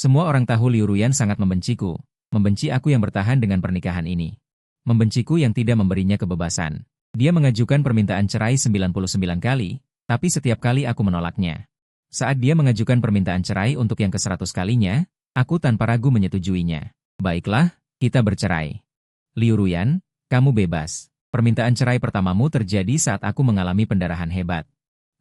Semua orang tahu Liu Ruyan sangat membenciku. Membenci aku yang bertahan dengan pernikahan ini. Membenciku yang tidak memberinya kebebasan. Dia mengajukan permintaan cerai 99 kali, tapi setiap kali aku menolaknya. Saat dia mengajukan permintaan cerai untuk yang ke-100 kalinya, aku tanpa ragu menyetujuinya. Baiklah, kita bercerai. Liu Ruyan, kamu bebas. Permintaan cerai pertamamu terjadi saat aku mengalami pendarahan hebat.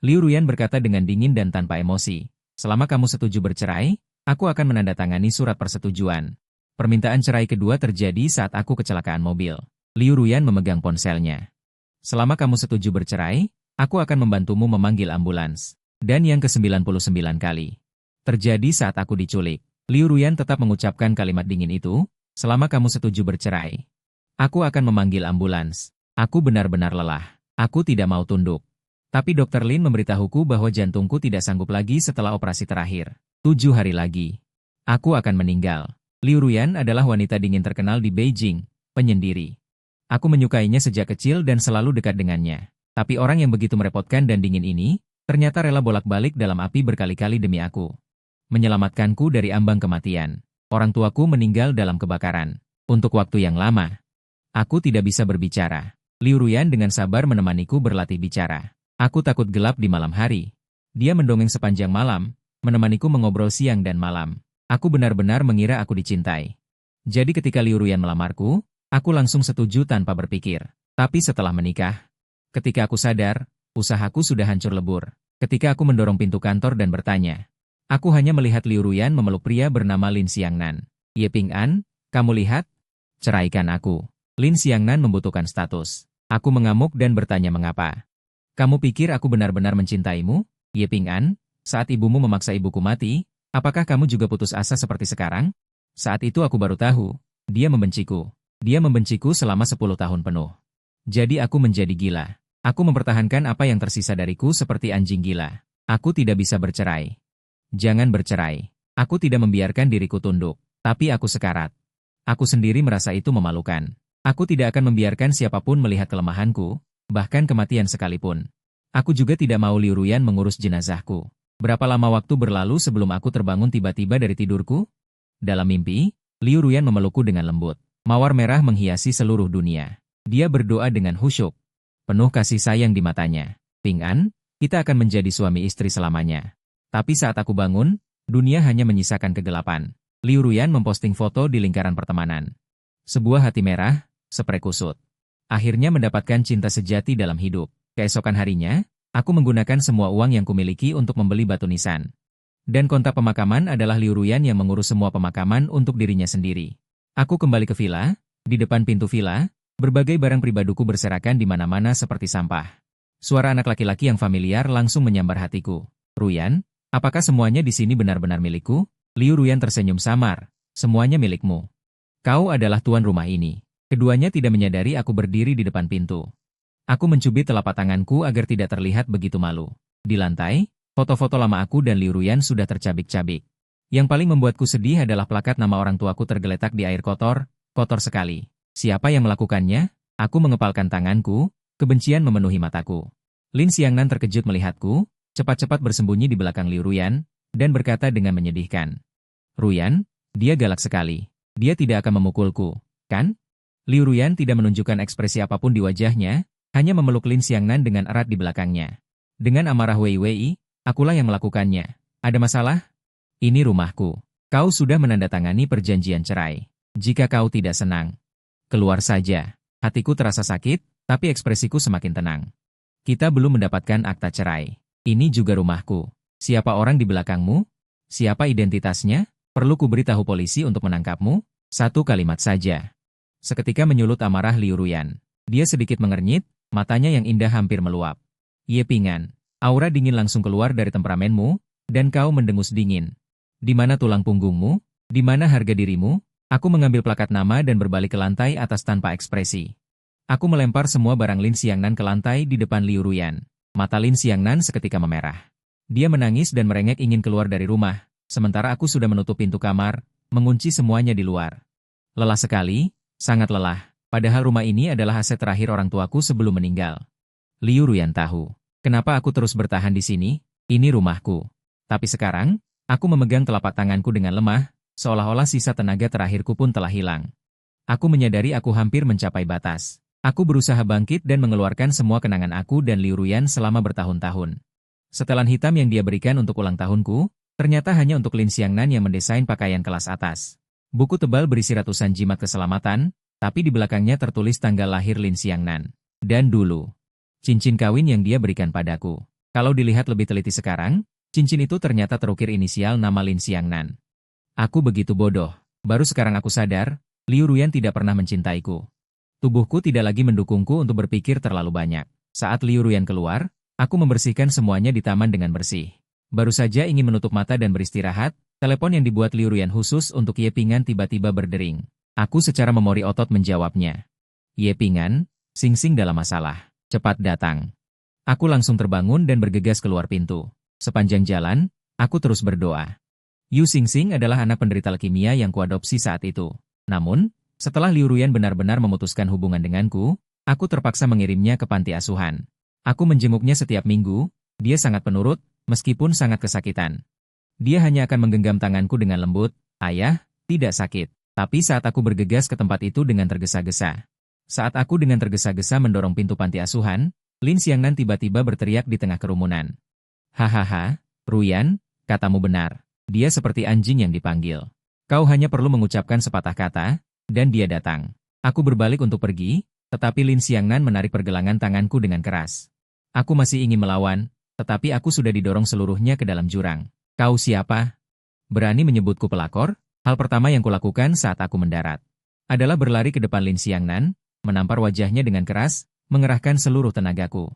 Liu Ruyan berkata dengan dingin dan tanpa emosi. Selama kamu setuju bercerai, aku akan menandatangani surat persetujuan. Permintaan cerai kedua terjadi saat aku kecelakaan mobil. Liu Ruyan memegang ponselnya. Selama kamu setuju bercerai, aku akan membantumu memanggil ambulans. Dan yang ke-99 kali. Terjadi saat aku diculik. Liu Ruyan tetap mengucapkan kalimat dingin itu, selama kamu setuju bercerai. Aku akan memanggil ambulans. Aku benar-benar lelah. Aku tidak mau tunduk. Tapi Dr. Lin memberitahuku bahwa jantungku tidak sanggup lagi setelah operasi terakhir. 7 hari lagi. Aku akan meninggal. Liu Ruyan adalah wanita dingin terkenal di Beijing, penyendiri. Aku menyukainya sejak kecil dan selalu dekat dengannya. Tapi orang yang begitu merepotkan dan dingin ini, ternyata rela bolak-balik dalam api berkali-kali demi aku. Menyelamatkanku dari ambang kematian. Orang tuaku meninggal dalam kebakaran. Untuk waktu yang lama. Aku tidak bisa berbicara. Liu Ruyan dengan sabar menemaniku berlatih bicara. Aku takut gelap di malam hari. Dia mendongeng sepanjang malam, menemaniku mengobrol siang dan malam. Aku benar-benar mengira aku dicintai. Jadi ketika Liu Ruyan melamarku, aku langsung setuju tanpa berpikir. Tapi setelah menikah, ketika aku sadar, usahaku sudah hancur lebur. Ketika aku mendorong pintu kantor dan bertanya, aku hanya melihat Liu Ruyan memeluk pria bernama Lin Xiangnan. Ye Ping-an, kamu lihat? Ceraikan aku. Lin Xiangnan membutuhkan status. Aku mengamuk dan bertanya mengapa. Kamu pikir aku benar-benar mencintaimu? Ye Ping-an, saat ibumu memaksa ibuku mati, apakah kamu juga putus asa seperti sekarang? Saat itu aku baru tahu, dia membenciku. Dia membenciku selama 10 tahun penuh. Jadi aku menjadi gila. Aku mempertahankan apa yang tersisa dariku seperti anjing gila. Aku tidak bisa bercerai. Jangan bercerai. Aku tidak membiarkan diriku tunduk, tapi aku sekarat. Aku sendiri merasa itu memalukan. Aku tidak akan membiarkan siapapun melihat kelemahanku, bahkan kematian sekalipun. Aku juga tidak mau Liu Ruyan mengurus jenazahku. Berapa lama waktu berlalu sebelum aku terbangun tiba-tiba dari tidurku? Dalam mimpi, Liu Ruyan memelukku dengan lembut. Mawar merah menghiasi seluruh dunia. Dia berdoa dengan khusyuk. Penuh kasih sayang di matanya. Ping-an, kita akan menjadi suami istri selamanya. Tapi saat aku bangun, dunia hanya menyisakan kegelapan. Liu Ruyan memposting foto di lingkaran pertemanan. Sebuah hati merah, sprei kusut. Akhirnya mendapatkan cinta sejati dalam hidup. Keesokan harinya, aku menggunakan semua uang yang kumiliki untuk membeli batu nisan. Dan kontak pemakaman adalah Liu Ruyan yang mengurus semua pemakaman untuk dirinya sendiri. Aku kembali ke villa, di depan pintu villa, berbagai barang pribadiku berserakan di mana-mana seperti sampah. Suara anak laki-laki yang familiar langsung menyambar hatiku. Ruyan, apakah semuanya di sini benar-benar milikku? Liu Ruyan tersenyum samar. Semuanya milikmu. Kau adalah tuan rumah ini. Keduanya tidak menyadari aku berdiri di depan pintu. Aku mencubit telapak tanganku agar tidak terlihat begitu malu. Di lantai, foto-foto lama aku dan Liu Ruyan sudah tercabik-cabik. Yang paling membuatku sedih adalah plakat nama orang tuaku tergeletak di air kotor, kotor sekali. Siapa yang melakukannya? Aku mengepalkan tanganku, kebencian memenuhi mataku. Lin Xiangnan terkejut melihatku, cepat-cepat bersembunyi di belakang Liu Ruyan, dan berkata dengan menyedihkan. Ruyan, dia galak sekali. Dia tidak akan memukulku, kan? Liu Ruyan tidak menunjukkan ekspresi apapun di wajahnya, hanya memeluk Lin Xiangnan dengan erat di belakangnya. Dengan amarah Wei Wei, akulah yang melakukannya. Ada masalah? Ini rumahku. Kau sudah menandatangani perjanjian cerai. Jika kau tidak senang, keluar saja. Hatiku terasa sakit, tapi ekspresiku semakin tenang. Kita belum mendapatkan akta cerai. Ini juga rumahku. Siapa orang di belakangmu? Siapa identitasnya? Perlu kuberitahu polisi untuk menangkapmu? 1 kalimat saja. Seketika menyulut amarah Liu Ruyan. Dia sedikit mengernyit, matanya yang indah hampir meluap. Ye Ping-an, aura dingin langsung keluar dari temperamenmu, dan kau mendengus dingin. Di mana tulang punggungmu? Di mana harga dirimu? Aku mengambil plakat nama dan berbalik ke lantai atas tanpa ekspresi. Aku melempar semua barang Lin Xiangnan ke lantai di depan Liu Ruyan. Mata Lin Xiangnan seketika memerah. Dia menangis dan merengek ingin keluar dari rumah, sementara aku sudah menutup pintu kamar, mengunci semuanya di luar. Lelah sekali, sangat lelah. Padahal rumah ini adalah aset terakhir orang tuaku sebelum meninggal. Liu Ruyan tahu. Kenapa aku terus bertahan di sini? Ini rumahku. Tapi sekarang, Aku memegang telapak tanganku dengan lemah, seolah-olah sisa tenaga terakhirku pun telah hilang. Aku menyadari aku hampir mencapai batas. Aku berusaha bangkit dan mengeluarkan semua kenangan aku dan Liu Ruyan selama bertahun-tahun. Setelan hitam yang dia berikan untuk ulang tahunku, ternyata hanya untuk Lin Xiangnan yang mendesain pakaian kelas atas. Buku tebal berisi ratusan jimat keselamatan, tapi di belakangnya tertulis tanggal lahir Lin Xiangnan. Dan dulu, cincin kawin yang dia berikan padaku. Kalau dilihat lebih teliti sekarang, cincin itu ternyata terukir inisial nama Lin Xiangnan. Aku begitu bodoh. Baru sekarang aku sadar, Liu Ruyan tidak pernah mencintaiku. Tubuhku tidak lagi mendukungku untuk berpikir terlalu banyak. Saat Liu Ruyan keluar, aku membersihkan semuanya di taman dengan bersih. Baru saja ingin menutup mata dan beristirahat, telepon yang dibuat Liu Ruyan khusus untuk Ye Pingan tiba-tiba berdering. Aku secara memori otot menjawabnya. Ye Pingan, Sing Sing dalam masalah. Cepat datang. Aku langsung terbangun dan bergegas keluar pintu. Sepanjang jalan, aku terus berdoa. Yu Sing Sing adalah anak penderita leukemia yang kuadopsi saat itu. Namun, setelah Liu Ruyan benar-benar memutuskan hubungan denganku, aku terpaksa mengirimnya ke panti asuhan. Aku menjenguknya setiap minggu, dia sangat penurut, meskipun sangat kesakitan. Dia hanya akan menggenggam tanganku dengan lembut, "Ayah, tidak sakit." Tapi saat aku bergegas ke tempat itu dengan tergesa-gesa. Saat aku dengan tergesa-gesa mendorong pintu panti asuhan, Lin Xiangnan tiba-tiba berteriak di tengah kerumunan. "Hahaha, Ruyan, katamu benar. Dia seperti anjing yang dipanggil. Kau hanya perlu mengucapkan sepatah kata, dan dia datang." Aku berbalik untuk pergi, tetapi Lin Xiangnan menarik pergelangan tanganku dengan keras. Aku masih ingin melawan, tetapi aku sudah didorong seluruhnya ke dalam jurang. "Kau siapa? Berani menyebutku pelakor?" Hal pertama yang kulakukan saat aku mendarat adalah berlari ke depan Lin Xiangnan, menampar wajahnya dengan keras, mengerahkan seluruh tenagaku.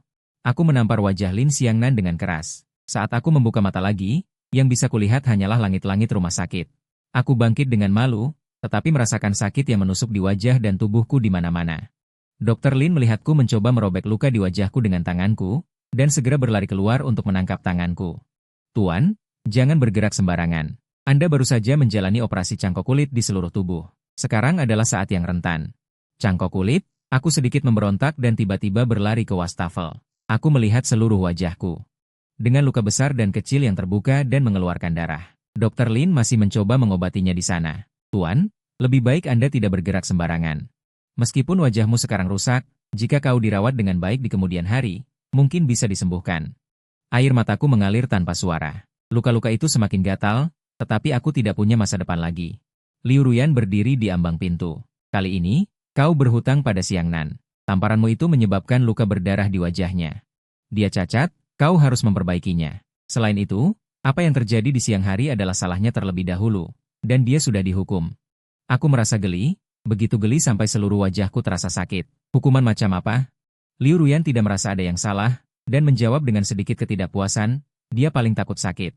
Aku menampar wajah Lin Xiangnan dengan keras. Saat aku membuka mata lagi, yang bisa kulihat hanyalah langit-langit rumah sakit. Aku bangkit dengan malu, tetapi merasakan sakit yang menusuk di wajah dan tubuhku di mana-mana. Dokter Lin melihatku mencoba merobek luka di wajahku dengan tanganku, dan segera berlari keluar untuk menangkap tanganku. "Tuan, jangan bergerak sembarangan. Anda baru saja menjalani operasi cangkok kulit di seluruh tubuh. Sekarang adalah saat yang rentan." Cangkok kulit? Aku sedikit memberontak dan tiba-tiba berlari ke wastafel. Aku melihat seluruh wajahku dengan luka besar dan kecil yang terbuka dan mengeluarkan darah. Dokter Lin masih mencoba mengobatinya di sana. "Tuan, lebih baik Anda tidak bergerak sembarangan. Meskipun wajahmu sekarang rusak, jika kau dirawat dengan baik di kemudian hari, mungkin bisa disembuhkan." Air mataku mengalir tanpa suara. Luka-luka itu semakin gatal, tetapi aku tidak punya masa depan lagi. Liu Ruyan berdiri di ambang pintu. "Kali ini, kau berhutang pada Xiangnan. Tamparanmu itu menyebabkan luka berdarah di wajahnya. Dia cacat, kau harus memperbaikinya. Selain itu, apa yang terjadi di siang hari adalah salahnya terlebih dahulu, dan dia sudah dihukum." Aku merasa geli, begitu geli sampai seluruh wajahku terasa sakit. Hukuman macam apa? Liu Ruyan tidak merasa ada yang salah, dan menjawab dengan sedikit ketidakpuasan, dia paling takut sakit.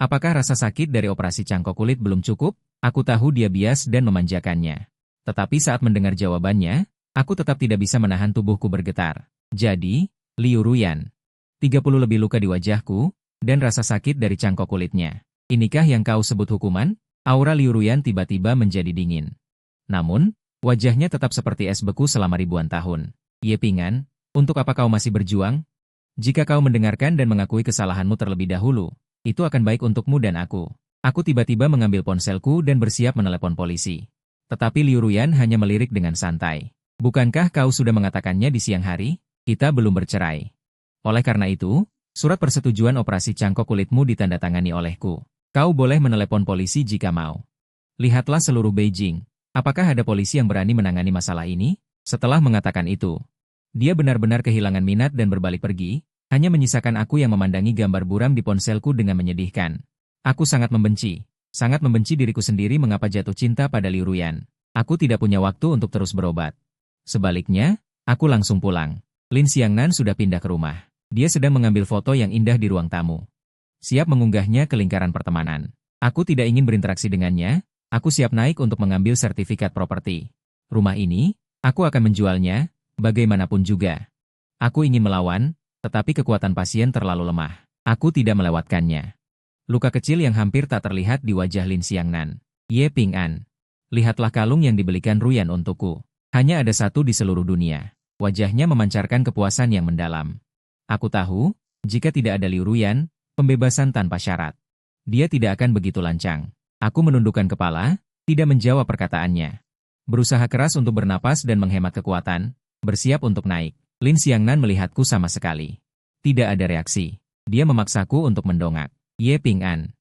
Apakah rasa sakit dari operasi cangkok kulit belum cukup? Aku tahu dia bias dan memanjakannya. Tetapi saat mendengar jawabannya, aku tetap tidak bisa menahan tubuhku bergetar. "Jadi, Liu Ruyan, 30 lebih luka di wajahku, dan rasa sakit dari cangkok kulitnya. Inikah yang kau sebut hukuman?" Aura Liu Ruyan tiba-tiba menjadi dingin. Namun, wajahnya tetap seperti es beku selama ribuan tahun. "Ye Pingan, untuk apa kau masih berjuang? Jika kau mendengarkan dan mengakui kesalahanmu terlebih dahulu, itu akan baik untukmu dan aku." Aku tiba-tiba mengambil ponselku dan bersiap menelepon polisi. Tetapi Liu Ruyan hanya melirik dengan santai. "Bukankah kau sudah mengatakannya di siang hari? Kita belum bercerai. Oleh karena itu, surat persetujuan operasi cangkok kulitmu ditandatangani olehku. Kau boleh menelepon polisi jika mau." Lihatlah seluruh Beijing. Apakah ada polisi yang berani menangani masalah ini? Setelah mengatakan itu, dia benar-benar kehilangan minat dan berbalik pergi, hanya menyisakan aku yang memandangi gambar buram di ponselku dengan menyedihkan. Aku sangat membenci diriku sendiri mengapa jatuh cinta pada Liu Ruyan. Aku tidak punya waktu untuk terus berobat. Sebaliknya, aku langsung pulang. Lin Xiangnan sudah pindah ke rumah. Dia sedang mengambil foto yang indah di ruang tamu. Siap mengunggahnya ke lingkaran pertemanan. Aku tidak ingin berinteraksi dengannya, aku siap naik untuk mengambil sertifikat properti. Rumah ini, aku akan menjualnya, bagaimanapun juga. Aku ingin melawan, tetapi kekuatan pasien terlalu lemah. Aku tidak melewatkannya. Luka kecil yang hampir tak terlihat di wajah Lin Xiangnan. "Ye Ping'an, lihatlah kalung yang dibelikan Ruyan untukku. Hanya ada satu di seluruh dunia." Wajahnya memancarkan kepuasan yang mendalam. Aku tahu, jika tidak ada Liu Ruyan, pembebasan tanpa syarat. Dia tidak akan begitu lancang. Aku menundukkan kepala, tidak menjawab perkataannya. Berusaha keras untuk bernapas dan menghemat kekuatan, bersiap untuk naik. Lin Xiangnan melihatku sama sekali. Tidak ada reaksi. Dia memaksaku untuk mendongak. Ye Ping'an.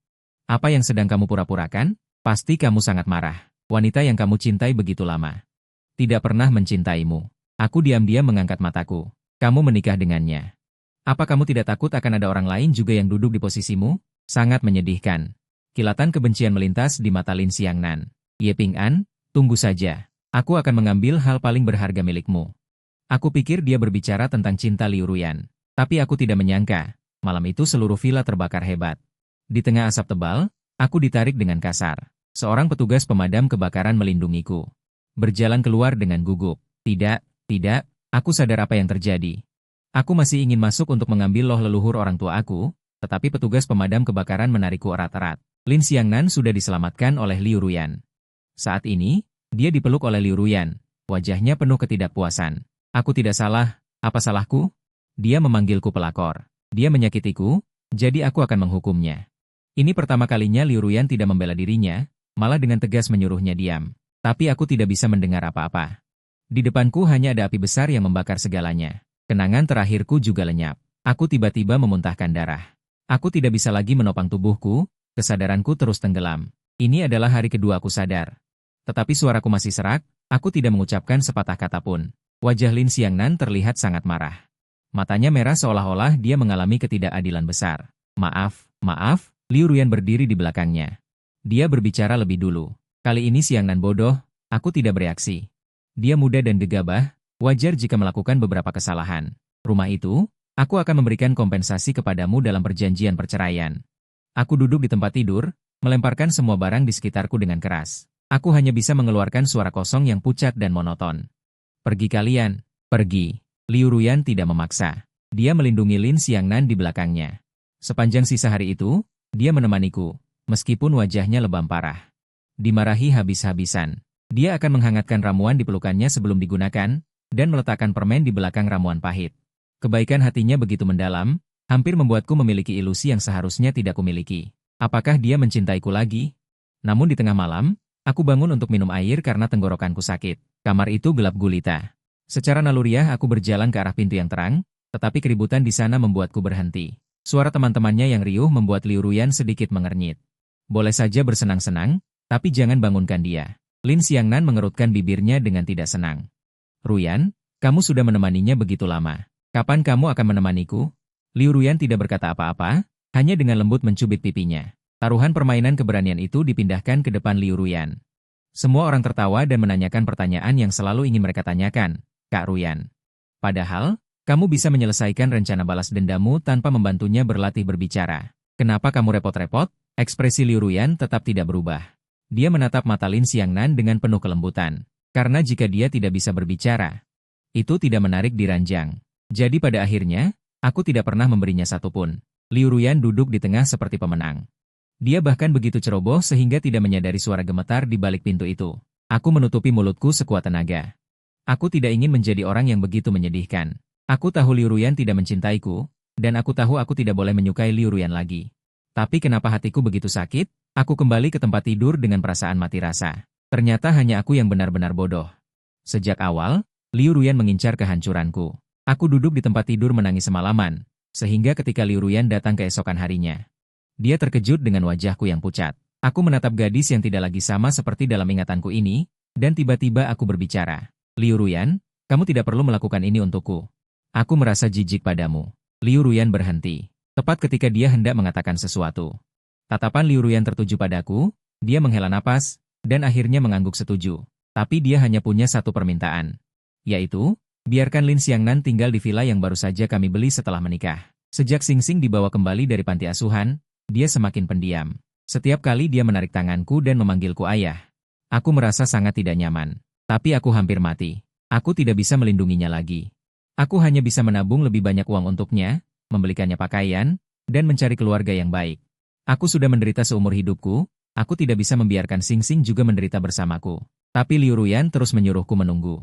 Apa yang sedang kamu pura-purakan? Pasti kamu sangat marah. Wanita yang kamu cintai begitu lama. Tidak pernah mencintaimu. Aku diam-diam mengangkat mataku. Kamu menikah dengannya. Apa kamu tidak takut akan ada orang lain juga yang duduk di posisimu? Sangat menyedihkan. Kilatan kebencian melintas di mata Lin Xiangnan. Ye Ping'an, tunggu saja. Aku akan mengambil hal paling berharga milikmu. Aku pikir dia berbicara tentang cinta Liu Ruyan. Tapi aku tidak menyangka, malam itu seluruh villa terbakar hebat. Di tengah asap tebal, aku ditarik dengan kasar. Seorang petugas pemadam kebakaran melindungiku. Berjalan keluar dengan gugup. Tidak, aku sadar apa yang terjadi. Aku masih ingin masuk untuk mengambil loh leluhur orang tua aku, tetapi petugas pemadam kebakaran menarikku erat-erat. Lin Xiangnan sudah diselamatkan oleh Liu Ruyan. Saat ini, dia dipeluk oleh Liu Ruyan. Wajahnya penuh ketidakpuasan. Aku tidak salah, apa salahku? Dia memanggilku pelakor. Dia menyakitiku, jadi aku akan menghukumnya. Ini pertama kalinya Liu Ruyan tidak membela dirinya, malah dengan tegas menyuruhnya diam. Tapi aku tidak bisa mendengar apa-apa. Di depanku hanya ada api besar yang membakar segalanya. Kenangan terakhirku juga lenyap. Aku tiba-tiba memuntahkan darah. Aku tidak bisa lagi menopang tubuhku, kesadaranku terus tenggelam. Ini adalah hari kedua aku sadar. Tetapi suaraku masih serak, aku tidak mengucapkan sepatah kata pun. Wajah Lin Xiangnan terlihat sangat marah. Matanya merah seolah-olah dia mengalami ketidakadilan besar. Maaf, Liu Ruyan berdiri di belakangnya. Dia berbicara lebih dulu. Kali ini Xiangnan bodoh, aku tidak bereaksi. Dia muda dan gegabah, wajar jika melakukan beberapa kesalahan. Rumah itu, aku akan memberikan kompensasi kepadamu dalam perjanjian perceraian. Aku duduk di tempat tidur, melemparkan semua barang di sekitarku dengan keras. Aku hanya bisa mengeluarkan suara kosong yang pucat dan monoton. Pergi kalian, pergi. Liu Ruyan tidak memaksa. Dia melindungi Lin Xiangnan di belakangnya. Sepanjang sisa hari itu, dia menemaniku, meskipun wajahnya lebam parah. Dimarahi habis-habisan. Dia akan menghangatkan ramuan di pelukannya sebelum digunakan, dan meletakkan permen di belakang ramuan pahit. Kebaikan hatinya begitu mendalam, hampir membuatku memiliki ilusi yang seharusnya tidak kumiliki. Apakah dia mencintaiku lagi? Namun di tengah malam, aku bangun untuk minum air karena tenggorokanku sakit. Kamar itu gelap gulita. Secara naluriah aku berjalan ke arah pintu yang terang, tetapi keributan di sana membuatku berhenti. Suara teman-temannya yang riuh membuat Liu Ruyan sedikit mengernyit. Boleh saja bersenang-senang, tapi jangan bangunkan dia. Lin Xiangnan mengerutkan bibirnya dengan tidak senang. Ruyan, kamu sudah menemaninya begitu lama. Kapan kamu akan menemaniku? Liu Ruyan tidak berkata apa-apa, hanya dengan lembut mencubit pipinya. Taruhan permainan keberanian itu dipindahkan ke depan Liu Ruyan. Semua orang tertawa dan menanyakan pertanyaan yang selalu ingin mereka tanyakan, Kak Ruyan. Padahal, kamu bisa menyelesaikan rencana balas dendamu tanpa membantunya berlatih berbicara. Kenapa kamu repot-repot? Ekspresi Liu Ruyan tetap tidak berubah. Dia menatap mata Lin Xiangnan dengan penuh kelembutan. Karena jika dia tidak bisa berbicara, itu tidak menarik di ranjang. Jadi pada akhirnya, aku tidak pernah memberinya satupun. Liu Ruyan duduk di tengah seperti pemenang. Dia bahkan begitu ceroboh sehingga tidak menyadari suara gemetar di balik pintu itu. Aku menutupi mulutku sekuat tenaga. Aku tidak ingin menjadi orang yang begitu menyedihkan. Aku tahu Liu Ruyan tidak mencintaiku, dan aku tahu aku tidak boleh menyukai Liu Ruyan lagi. Tapi kenapa hatiku begitu sakit? Aku kembali ke tempat tidur dengan perasaan mati rasa. Ternyata hanya aku yang benar-benar bodoh. Sejak awal, Liu Ruyan mengincar kehancuranku. Aku duduk di tempat tidur menangis semalaman, sehingga ketika Liu Ruyan datang keesokan harinya, dia terkejut dengan wajahku yang pucat. Aku menatap gadis yang tidak lagi sama seperti dalam ingatanku ini, dan tiba-tiba aku berbicara. Liu Ruyan, kamu tidak perlu melakukan ini untukku. Aku merasa jijik padamu. Liu Ruyan berhenti, tepat ketika dia hendak mengatakan sesuatu. Tatapan Liu Ruyan tertuju padaku, dia menghela napas, dan akhirnya mengangguk setuju. Tapi dia hanya punya satu permintaan. Yaitu, biarkan Lin Xiangnan tinggal di villa yang baru saja kami beli setelah menikah. Sejak Xing Xing dibawa kembali dari panti asuhan, dia semakin pendiam. Setiap kali dia menarik tanganku dan memanggilku ayah, aku merasa sangat tidak nyaman. Tapi aku hampir mati. Aku tidak bisa melindunginya lagi. Aku hanya bisa menabung lebih banyak uang untuknya, membelikannya pakaian, dan mencari keluarga yang baik. Aku sudah menderita seumur hidupku, aku tidak bisa membiarkan Xing Xing juga menderita bersamaku. Tapi Liu Ruyan terus menyuruhku menunggu.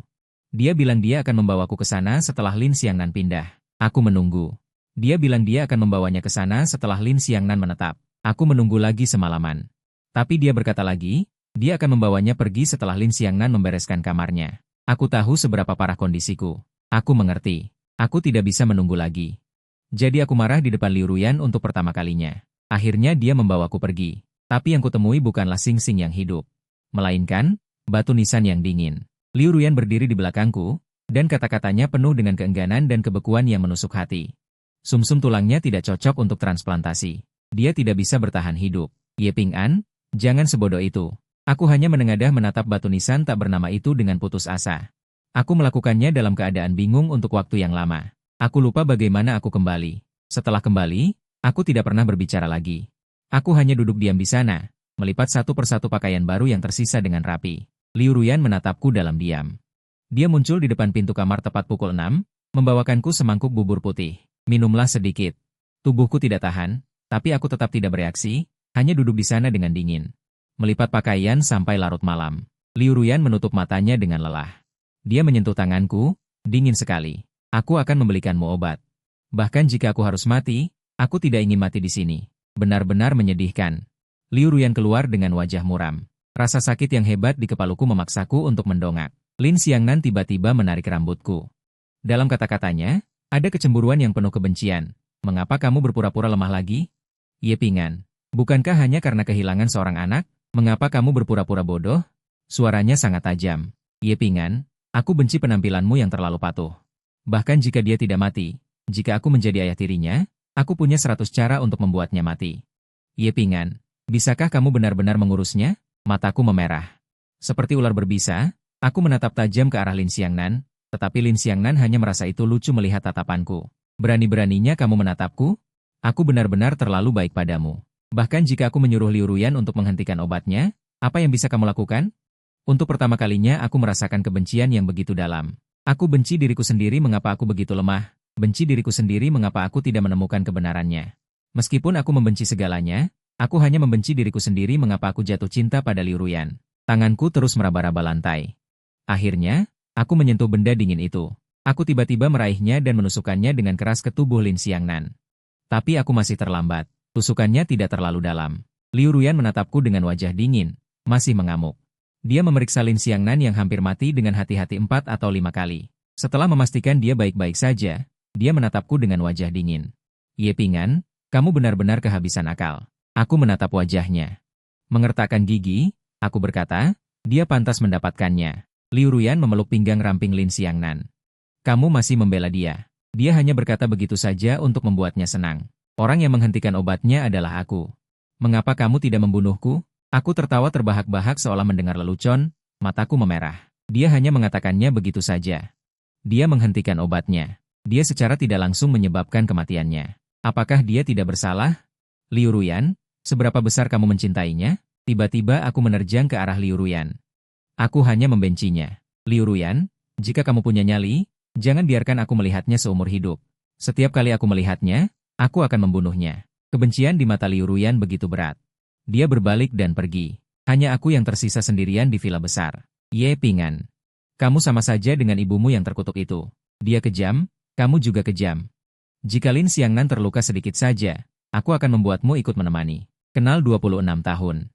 Dia bilang dia akan membawaku ke sana setelah Lin Xiangnan pindah. Aku menunggu. Dia bilang dia akan membawanya ke sana setelah Lin Xiangnan menetap. Aku menunggu lagi semalaman. Tapi dia berkata lagi, dia akan membawanya pergi setelah Lin Xiangnan membereskan kamarnya. Aku tahu seberapa parah kondisiku. Aku mengerti. Aku tidak bisa menunggu lagi. Jadi aku marah di depan Liu Ruyan untuk pertama kalinya. Akhirnya dia membawaku pergi. Tapi yang kutemui bukanlah Xing Xing yang hidup, melainkan batu nisan yang dingin. Liu Ruyan berdiri di belakangku, dan kata-katanya penuh dengan keengganan dan kebekuan yang menusuk hati. Sumsum tulangnya tidak cocok untuk transplantasi. Dia tidak bisa bertahan hidup. Ye Ping'an, jangan sebodoh itu. Aku hanya menengadah menatap batu nisan tak bernama itu dengan putus asa. Aku melakukannya dalam keadaan bingung untuk waktu yang lama. Aku lupa bagaimana aku kembali. Setelah kembali, aku tidak pernah berbicara lagi. Aku hanya duduk diam di sana, melipat satu persatu pakaian baru yang tersisa dengan rapi. Liu Ruyan menatapku dalam diam. Dia muncul di depan pintu kamar tepat pukul 6, membawakanku semangkuk bubur putih. Minumlah sedikit. Tubuhku tidak tahan, tapi aku tetap tidak bereaksi, hanya duduk di sana dengan dingin. Melipat pakaian sampai larut malam. Liu Ruyan menutup matanya dengan lelah. Dia menyentuh tanganku, dingin sekali. Aku akan membelikanmu obat. Bahkan jika aku harus mati, aku tidak ingin mati di sini. Benar-benar menyedihkan. Liu Ruyan keluar dengan wajah muram. Rasa sakit yang hebat di kepaluku memaksaku untuk mendongak. Lin Xiangnan tiba-tiba menarik rambutku. Dalam kata-katanya, ada kecemburuan yang penuh kebencian. Mengapa kamu berpura-pura lemah lagi? Ye Ping'an, bukankah hanya karena kehilangan seorang anak? Mengapa kamu berpura-pura bodoh? Suaranya sangat tajam. Ye Ping'an, aku benci penampilanmu yang terlalu patuh. Bahkan jika dia tidak mati, jika aku menjadi ayah tirinya, aku punya 100 cara untuk membuatnya mati. Ye Ping'an, bisakah kamu benar-benar mengurusnya? Mataku memerah. Seperti ular berbisa, aku menatap tajam ke arah Lin Xiangnan, tetapi Lin Xiangnan hanya merasa itu lucu melihat tatapanku. Berani-beraninya kamu menatapku? Aku benar-benar terlalu baik padamu. Bahkan jika aku menyuruh Liu Ruyan untuk menghentikan obatnya, apa yang bisa kamu lakukan? Untuk pertama kalinya aku merasakan kebencian yang begitu dalam. Aku benci diriku sendiri mengapa aku begitu lemah, benci diriku sendiri mengapa aku tidak menemukan kebenarannya. Meskipun aku membenci segalanya, aku hanya membenci diriku sendiri mengapa aku jatuh cinta pada Liu Ruyan. Tanganku terus meraba-raba lantai. Akhirnya, aku menyentuh benda dingin itu. Aku tiba-tiba meraihnya dan menusukkannya dengan keras ke tubuh Lin Xiangnan. Tapi aku masih terlambat. Tusukannya tidak terlalu dalam. Liu Ruyan menatapku dengan wajah dingin, masih mengamuk. Dia memeriksa Lin Xiangnan yang hampir mati dengan hati-hati 4 atau 5 kali. Setelah memastikan dia baik-baik saja, dia menatapku dengan wajah dingin. Ye Ping'an, kamu benar-benar kehabisan akal. Aku menatap wajahnya. Mengertakkan gigi, aku berkata, dia pantas mendapatkannya. Liu Ruyan memeluk pinggang ramping Lin Xiangnan. Kamu masih membela dia. Dia hanya berkata begitu saja untuk membuatnya senang. Orang yang menghentikan obatnya adalah aku. Mengapa kamu tidak membunuhku? Aku tertawa terbahak-bahak seolah mendengar lelucon, mataku memerah. Dia hanya mengatakannya begitu saja. Dia menghentikan obatnya. Dia secara tidak langsung menyebabkan kematiannya. Apakah dia tidak bersalah? Liu Ruyan, seberapa besar kamu mencintainya? Tiba-tiba aku menerjang ke arah Liu Ruyan. Aku hanya membencinya. Liu Ruyan, jika kamu punya nyali, jangan biarkan aku melihatnya seumur hidup. Setiap kali aku melihatnya, aku akan membunuhnya. Kebencian di mata Liu Ruyan begitu berat. Dia berbalik dan pergi. Hanya aku yang tersisa sendirian di villa besar. Ye Ping'an, kamu sama saja dengan ibumu yang terkutuk itu. Dia kejam, kamu juga kejam. Jika Lin Xiangnan terluka sedikit saja, aku akan membuatmu ikut menemani. Kenal 26 tahun.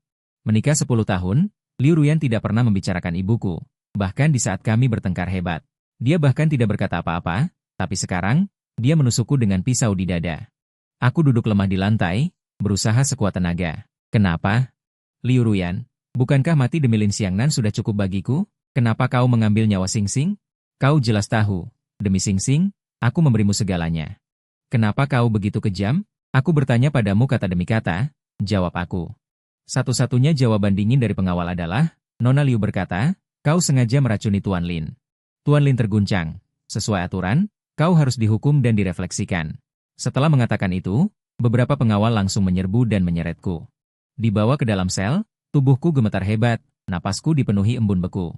Menikah 10 tahun, Liu Ruyan tidak pernah membicarakan ibuku. Bahkan di saat kami bertengkar hebat. Dia bahkan tidak berkata apa-apa, tapi sekarang, dia menusukku dengan pisau di dada. Aku duduk lemah di lantai, berusaha sekuat tenaga. Kenapa? Liu Ruyan, bukankah mati demi Lin Xiangnan sudah cukup bagiku? Kenapa kau mengambil nyawa Xing Xing? Kau jelas tahu, demi Xing Xing, aku memberimu segalanya. Kenapa kau begitu kejam? Aku bertanya padamu kata demi kata, jawab aku. Satu-satunya jawaban dingin dari pengawal adalah, Nona Liu berkata, kau sengaja meracuni Tuan Lin. Tuan Lin terguncang. Sesuai aturan, kau harus dihukum dan direfleksikan. Setelah mengatakan itu, beberapa pengawal langsung menyerbu dan menyeretku. Dibawa ke dalam sel, tubuhku gemetar hebat, napasku dipenuhi embun beku.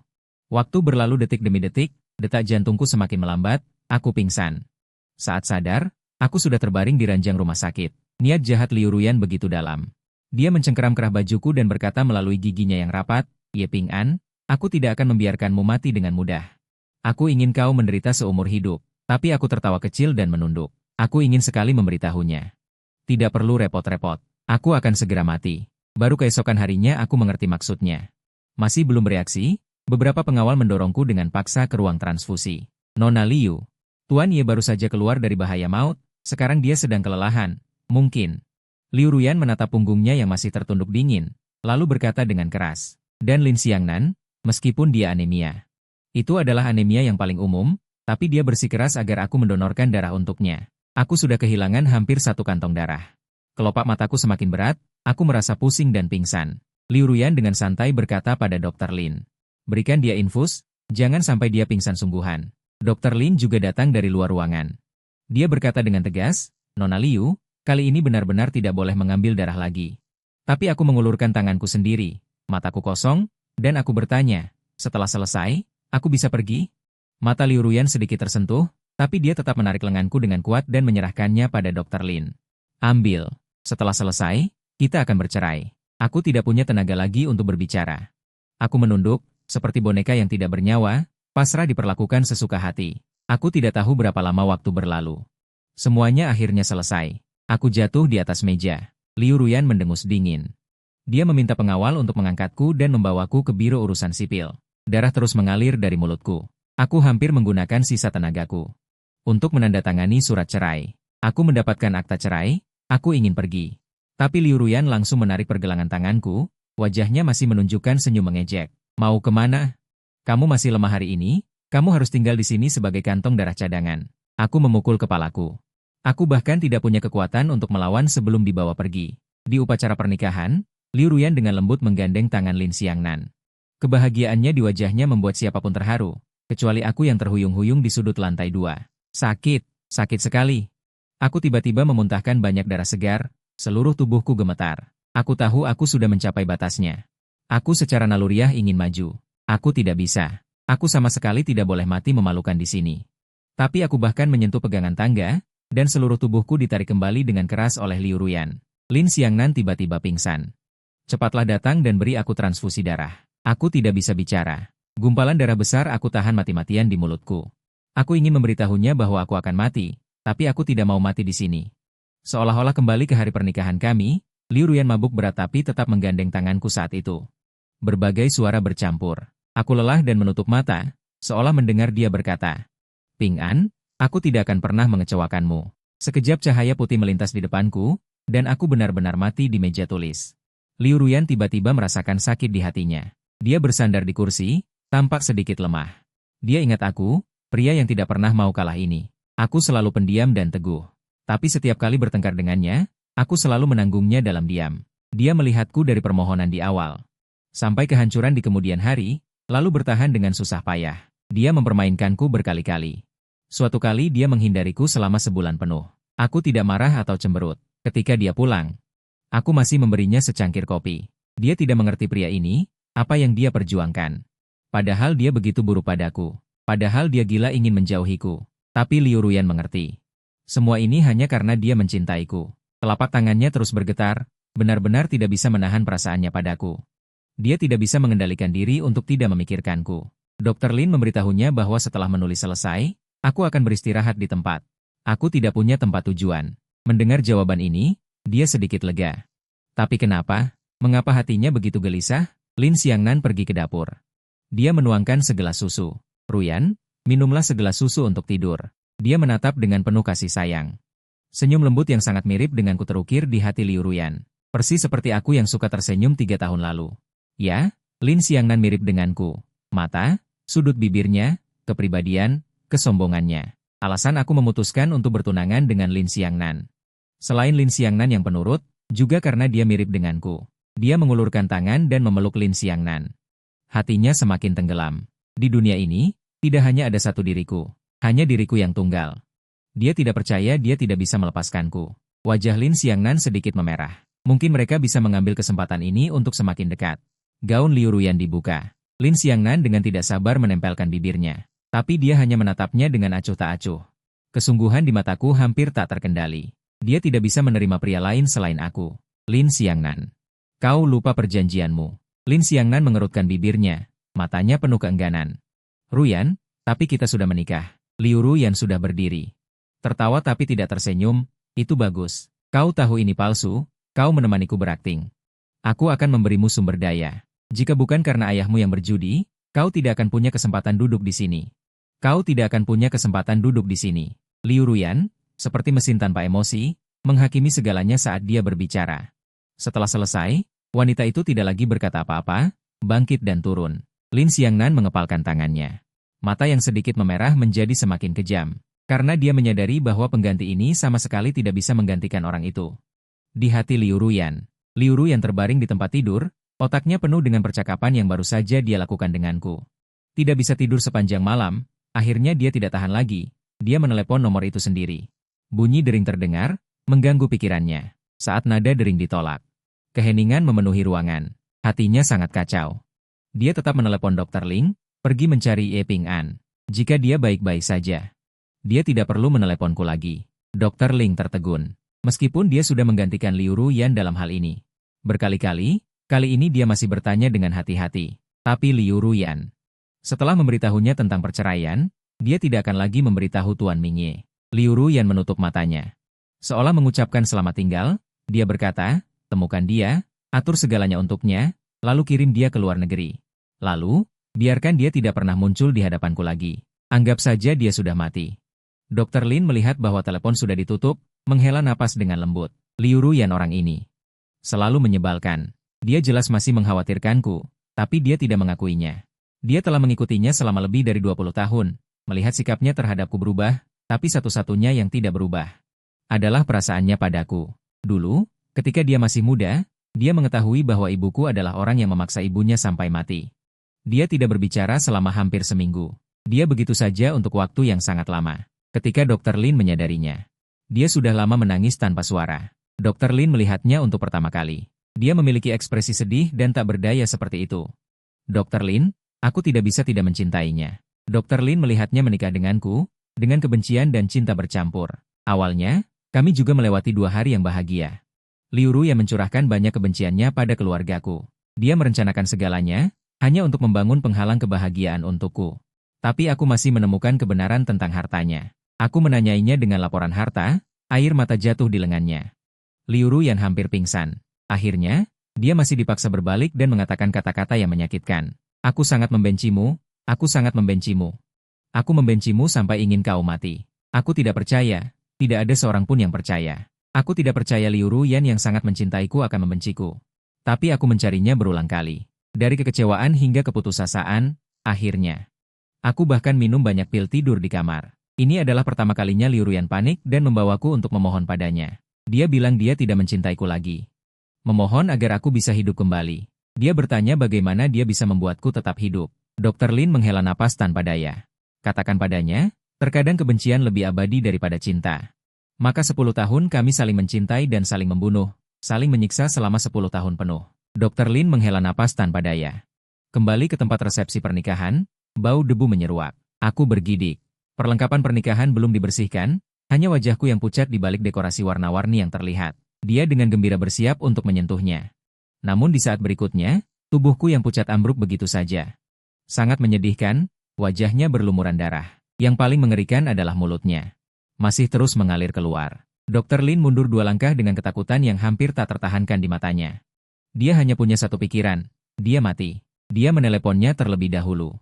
Waktu berlalu detik demi detik, detak jantungku semakin melambat, aku pingsan. Saat sadar, aku sudah terbaring di ranjang rumah sakit. Niat jahat Liu Ruyan begitu dalam. Dia mencengkeram kerah bajuku dan berkata melalui giginya yang rapat, Ye Ping'an, aku tidak akan membiarkanmu mati dengan mudah. Aku ingin kau menderita seumur hidup. Tapi aku tertawa kecil dan menunduk. Aku ingin sekali memberitahunya. Tidak perlu repot-repot. Aku akan segera mati. Baru keesokan harinya aku mengerti maksudnya. Masih belum bereaksi, beberapa pengawal mendorongku dengan paksa ke ruang transfusi. Nona Liu, Tuan Ye baru saja keluar dari bahaya maut, sekarang dia sedang kelelahan. Mungkin. Liu Ruyan menatap punggungnya yang masih tertunduk dingin, lalu berkata dengan keras. Dan Lin Xiangnan, meskipun dia anemia. Itu adalah anemia yang paling umum, tapi dia bersikeras agar aku mendonorkan darah untuknya. Aku sudah kehilangan hampir 1 kantong darah. Kelopak mataku semakin berat, aku merasa pusing dan pingsan. Liu Ruyan dengan santai berkata pada Dr. Lin. Berikan dia infus, jangan sampai dia pingsan sungguhan. Dr. Lin juga datang dari luar ruangan. Dia berkata dengan tegas, Nona Liu, kali ini benar-benar tidak boleh mengambil darah lagi. Tapi aku mengulurkan tanganku sendiri, mataku kosong, dan aku bertanya, setelah selesai, aku bisa pergi? Mata Liu Ruyan sedikit tersentuh, tapi dia tetap menarik lenganku dengan kuat dan menyerahkannya pada Dr. Lin. Ambil. Setelah selesai, kita akan bercerai. Aku tidak punya tenaga lagi untuk berbicara. Aku menunduk, seperti boneka yang tidak bernyawa, pasrah diperlakukan sesuka hati. Aku tidak tahu berapa lama waktu berlalu. Semuanya akhirnya selesai. Aku jatuh di atas meja. Liu Ruyan mendengus dingin. Dia meminta pengawal untuk mengangkatku dan membawaku ke biro urusan sipil. Darah terus mengalir dari mulutku. Aku hampir menggunakan sisa tenagaku untuk menandatangani surat cerai. Aku mendapatkan akta cerai, aku ingin pergi. Tapi Liu Ruyan langsung menarik pergelangan tanganku, wajahnya masih menunjukkan senyum mengejek. Mau kemana? Kamu masih lemah hari ini, kamu harus tinggal di sini sebagai kantong darah cadangan. Aku memukul kepalaku. Aku bahkan tidak punya kekuatan untuk melawan sebelum dibawa pergi. Di upacara pernikahan, Liu Ruyan dengan lembut menggandeng tangan Lin Xiangnan. Kebahagiaannya di wajahnya membuat siapapun terharu, kecuali aku yang terhuyung-huyung di sudut lantai 2. Sakit sekali. Aku tiba-tiba memuntahkan banyak darah segar, seluruh tubuhku gemetar. Aku tahu aku sudah mencapai batasnya. Aku secara naluriah ingin maju. Aku tidak bisa. Aku sama sekali tidak boleh mati memalukan di sini. Tapi aku bahkan menyentuh pegangan tangga, dan seluruh tubuhku ditarik kembali dengan keras oleh Liu Ruyan. Lin Xiangnan tiba-tiba pingsan. Cepatlah datang dan beri aku transfusi darah. Aku tidak bisa bicara. Gumpalan darah besar aku tahan mati-matian di mulutku. Aku ingin memberitahunya bahwa aku akan mati, tapi aku tidak mau mati di sini. Seolah-olah kembali ke hari pernikahan kami, Liu Ruyan mabuk berat tapi tetap menggandeng tanganku saat itu. Berbagai suara bercampur. Aku lelah dan menutup mata, seolah mendengar dia berkata, Ping An, aku tidak akan pernah mengecewakanmu. Sekejap cahaya putih melintas di depanku, dan aku benar-benar mati di meja tulis. Liu Ruyan tiba-tiba merasakan sakit di hatinya. Dia bersandar di kursi, tampak sedikit lemah. Dia ingat aku, pria yang tidak pernah mau kalah ini. Aku selalu pendiam dan teguh. Tapi setiap kali bertengkar dengannya, aku selalu menanggungnya dalam diam. Dia melihatku dari permohonan di awal sampai kehancuran di kemudian hari, lalu bertahan dengan susah payah. Dia mempermainkanku berkali-kali. Suatu kali dia menghindariku selama sebulan penuh. Aku tidak marah atau cemberut. Ketika dia pulang, aku masih memberinya secangkir kopi. Dia tidak mengerti pria ini, apa yang dia perjuangkan. Padahal dia begitu buruk padaku. Padahal dia gila ingin menjauhiku. Tapi Liu Ruyan mengerti. Semua ini hanya karena dia mencintaiku. Telapak tangannya terus bergetar, benar-benar tidak bisa menahan perasaannya padaku. Dia tidak bisa mengendalikan diri untuk tidak memikirkanku. Dr. Lin memberitahunya bahwa setelah menulis selesai, aku akan beristirahat di tempat. Aku tidak punya tempat tujuan. Mendengar jawaban ini, dia sedikit lega. Tapi kenapa? Mengapa hatinya begitu gelisah? Lin Xiangnan pergi ke dapur. Dia menuangkan segelas susu. Ruyan, minumlah segelas susu untuk tidur. Dia menatap dengan penuh kasih sayang. Senyum lembut yang sangat mirip denganku terukir di hati Liu Ruyan. Persis seperti aku yang suka tersenyum 3 tahun lalu. Ya, Lin Xiangnan mirip denganku. Mata, sudut bibirnya, kepribadian, kesombongannya. Alasan aku memutuskan untuk bertunangan dengan Lin Xiangnan. Selain Lin Xiangnan yang penurut, juga karena dia mirip denganku. Dia mengulurkan tangan dan memeluk Lin Xiangnan. Hatinya semakin tenggelam. Di dunia ini, tidak hanya ada satu diriku. Hanya diriku yang tunggal. Dia tidak percaya dia tidak bisa melepaskanku. Wajah Lin Xiangnan sedikit memerah. Mungkin mereka bisa mengambil kesempatan ini untuk semakin dekat. Gaun Liu Ruyan dibuka. Lin Xiangnan dengan tidak sabar menempelkan bibirnya. Tapi dia hanya menatapnya dengan acuh tak acuh. Kesungguhan di mataku hampir tak terkendali. Dia tidak bisa menerima pria lain selain aku. Lin Xiangnan. Kau lupa perjanjianmu. Lin Xiangnan mengerutkan bibirnya. Matanya penuh keengganan. Ruyan, tapi kita sudah menikah. Liu Ruyan sudah berdiri. Tertawa tapi tidak tersenyum, itu bagus. Kau tahu ini palsu, Kau menemaniku berakting. Aku akan memberimu sumber daya. Jika bukan karena ayahmu yang berjudi, kau tidak akan punya kesempatan duduk di sini. Kau tidak akan punya kesempatan duduk di sini. Liu Ruyan, seperti mesin tanpa emosi, menghakimi segalanya saat dia berbicara. Setelah selesai, wanita itu tidak lagi berkata apa-apa, bangkit dan turun. Lin Xiangnan mengepalkan tangannya. Mata yang sedikit memerah menjadi semakin kejam. Karena dia menyadari bahwa pengganti ini sama sekali tidak bisa menggantikan orang itu. Di hati Liu Ruyan terbaring di tempat tidur, otaknya penuh dengan percakapan yang baru saja dia lakukan denganku. Tidak bisa tidur sepanjang malam, akhirnya dia tidak tahan lagi. Dia menelepon nomor itu sendiri. Bunyi dering terdengar, mengganggu pikirannya. Saat nada dering ditolak, keheningan memenuhi ruangan. Hatinya sangat kacau. Dia tetap menelepon Dr. Ling, pergi mencari Ye Ping An. Jika dia baik-baik saja, dia tidak perlu meneleponku lagi. Dr. Ling tertegun. Meskipun dia sudah menggantikan Liu Ruyan dalam hal ini. Berkali-kali, kali ini dia masih bertanya dengan hati-hati. Tapi Liu Ruyan, setelah memberitahunya tentang perceraian, dia tidak akan lagi memberitahu Tuan Mingye. Liu Ruyan menutup matanya. Seolah mengucapkan selamat tinggal, dia berkata, temukan dia, atur segalanya untuknya, lalu kirim dia ke luar negeri. Lalu, biarkan dia tidak pernah muncul di hadapanku lagi. Anggap saja dia sudah mati. Dr. Lin melihat bahwa telepon sudah ditutup, menghela napas dengan lembut. Liu Ruyan orang ini selalu menyebalkan. Dia jelas masih mengkhawatirkanku, tapi dia tidak mengakuinya. Dia telah mengikutinya selama lebih dari 20 tahun. Melihat sikapnya terhadapku berubah, tapi satu-satunya yang tidak berubah adalah perasaannya padaku. Dulu, ketika dia masih muda, dia mengetahui bahwa ibuku adalah orang yang memaksa ibunya sampai mati. Dia tidak berbicara selama hampir seminggu. Dia begitu saja untuk waktu yang sangat lama. Ketika Dr. Lin menyadarinya, dia sudah lama menangis tanpa suara. Dr. Lin melihatnya untuk pertama kali. Dia memiliki ekspresi sedih dan tak berdaya seperti itu. Dr. Lin, aku tidak bisa tidak mencintainya. Dr. Lin melihatnya menikah denganku, dengan kebencian dan cinta bercampur. Awalnya, kami juga melewati 2 hari yang bahagia. Liu Ruyan mencurahkan banyak kebenciannya pada keluargaku. Dia merencanakan segalanya, hanya untuk membangun penghalang kebahagiaan untukku. Tapi aku masih menemukan kebenaran tentang hartanya. Aku menanyainya dengan laporan harta, air mata jatuh di lengannya. Liu Ruyan hampir pingsan. Akhirnya, dia masih dipaksa berbalik dan mengatakan kata-kata yang menyakitkan. Aku sangat membencimu, aku sangat membencimu. Aku membencimu sampai ingin kau mati. Aku tidak percaya, tidak ada seorang pun yang percaya. Aku tidak percaya Liu Ruyan yang sangat mencintaiku akan membenciku. Tapi aku mencarinya berulang kali. Dari kekecewaan hingga keputusasaan, akhirnya. Aku bahkan minum banyak pil tidur di kamar. Ini adalah pertama kalinya Liu Ruyan panik dan membawaku untuk memohon padanya. Dia bilang dia tidak mencintaiku lagi. Memohon agar aku bisa hidup kembali. Dia bertanya bagaimana dia bisa membuatku tetap hidup. Dr. Lin menghela napas tanpa daya. Katakan padanya, terkadang kebencian lebih abadi daripada cinta. Maka 10 tahun kami saling mencintai dan saling membunuh, saling menyiksa selama 10 tahun penuh. Dr. Lin menghela napas tanpa daya. Kembali ke tempat resepsi pernikahan, bau debu menyeruak. Aku bergidik. Perlengkapan pernikahan belum dibersihkan, hanya wajahku yang pucat di balik dekorasi warna-warni yang terlihat. Dia dengan gembira bersiap untuk menyentuhnya. Namun di saat berikutnya, tubuhku yang pucat ambruk begitu saja. Sangat menyedihkan, wajahnya berlumuran darah. Yang paling mengerikan adalah mulutnya. Masih terus mengalir keluar. Dr. Lin mundur 2 langkah dengan ketakutan yang hampir tak tertahankan di matanya. Dia hanya punya satu pikiran, dia mati. Dia meneleponnya terlebih dahulu.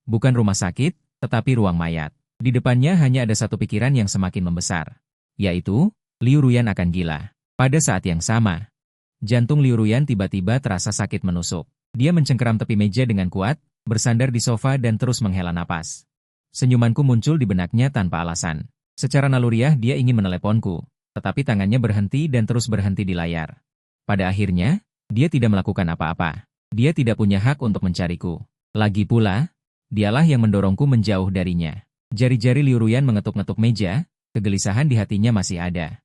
Bukan rumah sakit, tetapi ruang mayat. Di depannya hanya ada satu pikiran yang semakin membesar. Yaitu, Liu Ruyan akan gila. Pada saat yang sama, jantung Liu Ruyan tiba-tiba terasa sakit menusuk. Dia mencengkeram tepi meja dengan kuat, bersandar di sofa dan terus menghela napas. Senyumanku muncul di benaknya tanpa alasan. Secara naluriah dia ingin meneleponku, tetapi tangannya berhenti dan terus berhenti di layar. Pada akhirnya, dia tidak melakukan apa-apa. Dia tidak punya hak untuk mencariku. Lagi pula, dialah yang mendorongku menjauh darinya. Jari-jari Liu Ruyan mengetuk-ngetuk meja, kegelisahan di hatinya masih ada.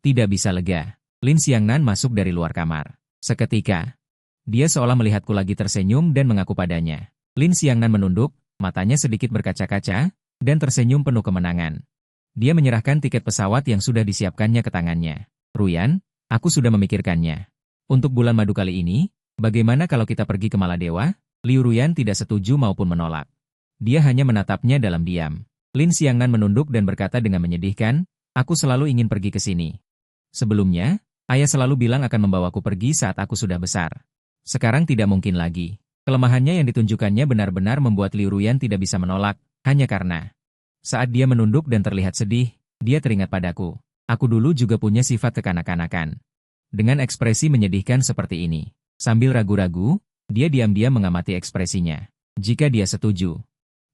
Tidak bisa lega. Lin Xiangnan masuk dari luar kamar. Seketika, dia seolah melihatku lagi tersenyum dan mengaku padanya. Lin Xiangnan menunduk, matanya sedikit berkaca-kaca, dan tersenyum penuh kemenangan. Dia menyerahkan tiket pesawat yang sudah disiapkannya ke tangannya. Ruyan, aku sudah memikirkannya. Untuk bulan madu kali ini, bagaimana kalau kita pergi ke Maladewa? Liu Ruyan tidak setuju maupun menolak. Dia hanya menatapnya dalam diam. Lin Xiangnan menunduk dan berkata dengan menyedihkan, aku selalu ingin pergi ke sini. Sebelumnya, Ayah selalu bilang akan membawaku pergi saat aku sudah besar. Sekarang tidak mungkin lagi. Kelemahannya yang ditunjukkannya benar-benar membuat Liu Ruyan tidak bisa menolak, hanya karena saat dia menunduk dan terlihat sedih, dia teringat padaku. Aku dulu juga punya sifat kekanak-kanakan. Dengan ekspresi menyedihkan seperti ini, sambil ragu-ragu, dia diam-diam mengamati ekspresinya. Jika dia setuju,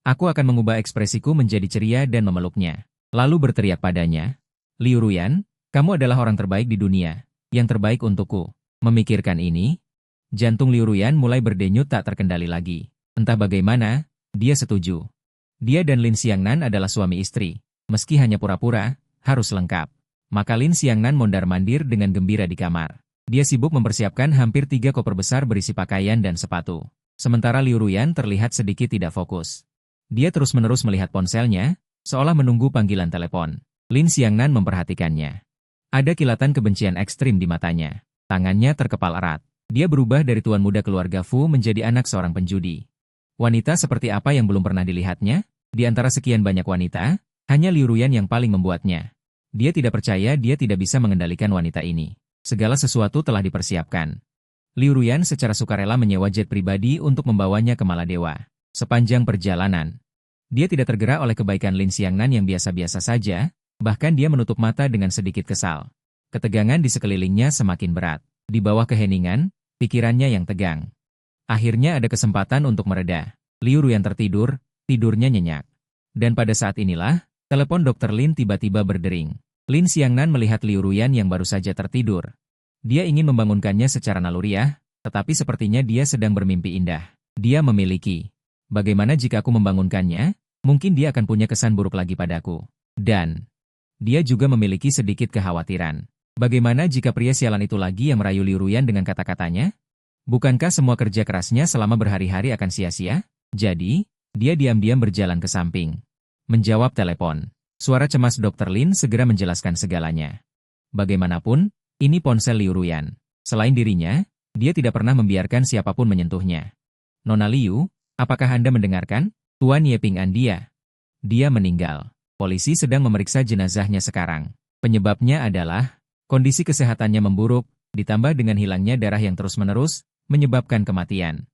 aku akan mengubah ekspresiku menjadi ceria dan memeluknya. Lalu berteriak padanya, Liu Ruyan, kamu adalah orang terbaik di dunia, yang terbaik untukku. Memikirkan ini, jantung Liu Ruyan mulai berdenyut tak terkendali lagi. Entah bagaimana, dia setuju. Dia dan Lin Xiangnan adalah suami istri. Meski hanya pura-pura, harus lengkap. Maka Lin Xiangnan mondar-mandir dengan gembira di kamar. Dia sibuk mempersiapkan hampir 3 koper besar berisi pakaian dan sepatu. Sementara Liu Ruyan terlihat sedikit tidak fokus. Dia terus-menerus melihat ponselnya, seolah menunggu panggilan telepon. Lin Xiangnan memperhatikannya. Ada kilatan kebencian ekstrim di matanya. Tangannya terkepal erat. Dia berubah dari tuan muda keluarga Fu menjadi anak seorang penjudi. Wanita seperti apa yang belum pernah dilihatnya? Di antara sekian banyak wanita, hanya Liu Ruyan yang paling membuatnya. Dia tidak percaya dia tidak bisa mengendalikan wanita ini. Segala sesuatu telah dipersiapkan. Liu Ruyan secara sukarela menyewa jet pribadi untuk membawanya ke Maladewa. Sepanjang perjalanan, dia tidak tergerak oleh kebaikan Lin Xiangnan yang biasa-biasa saja, bahkan dia menutup mata dengan sedikit kesal. Ketegangan di sekelilingnya semakin berat. Di bawah keheningan, pikirannya yang tegang. Akhirnya ada kesempatan untuk mereda. Liu Ruyan tertidur, tidurnya nyenyak. Dan pada saat inilah, telepon Dr. Lin tiba-tiba berdering. Lin Xiangnan melihat Liu Ruyan yang baru saja tertidur. Dia ingin membangunkannya secara naluriah, tetapi sepertinya dia sedang bermimpi indah. Dia memiliki. Bagaimana jika aku membangunkannya? Mungkin dia akan punya kesan buruk lagi padaku. Dan dia juga memiliki sedikit kekhawatiran. Bagaimana jika pria sialan itu lagi yang merayu Liu Ruyan dengan kata-katanya? Bukankah semua kerja kerasnya selama berhari-hari akan sia-sia? Jadi, dia diam-diam berjalan ke samping. Menjawab telepon. Suara cemas Dr. Lin segera menjelaskan segalanya. Bagaimanapun, ini ponsel Liu Ruyan. Selain dirinya, dia tidak pernah membiarkan siapapun menyentuhnya. Nona Liu, apakah Anda mendengarkan? Tuan Ye Ping'an dia. Dia meninggal. Polisi sedang memeriksa jenazahnya sekarang. Penyebabnya adalah kondisi kesehatannya memburuk, ditambah dengan hilangnya darah yang terus-menerus, menyebabkan kematian.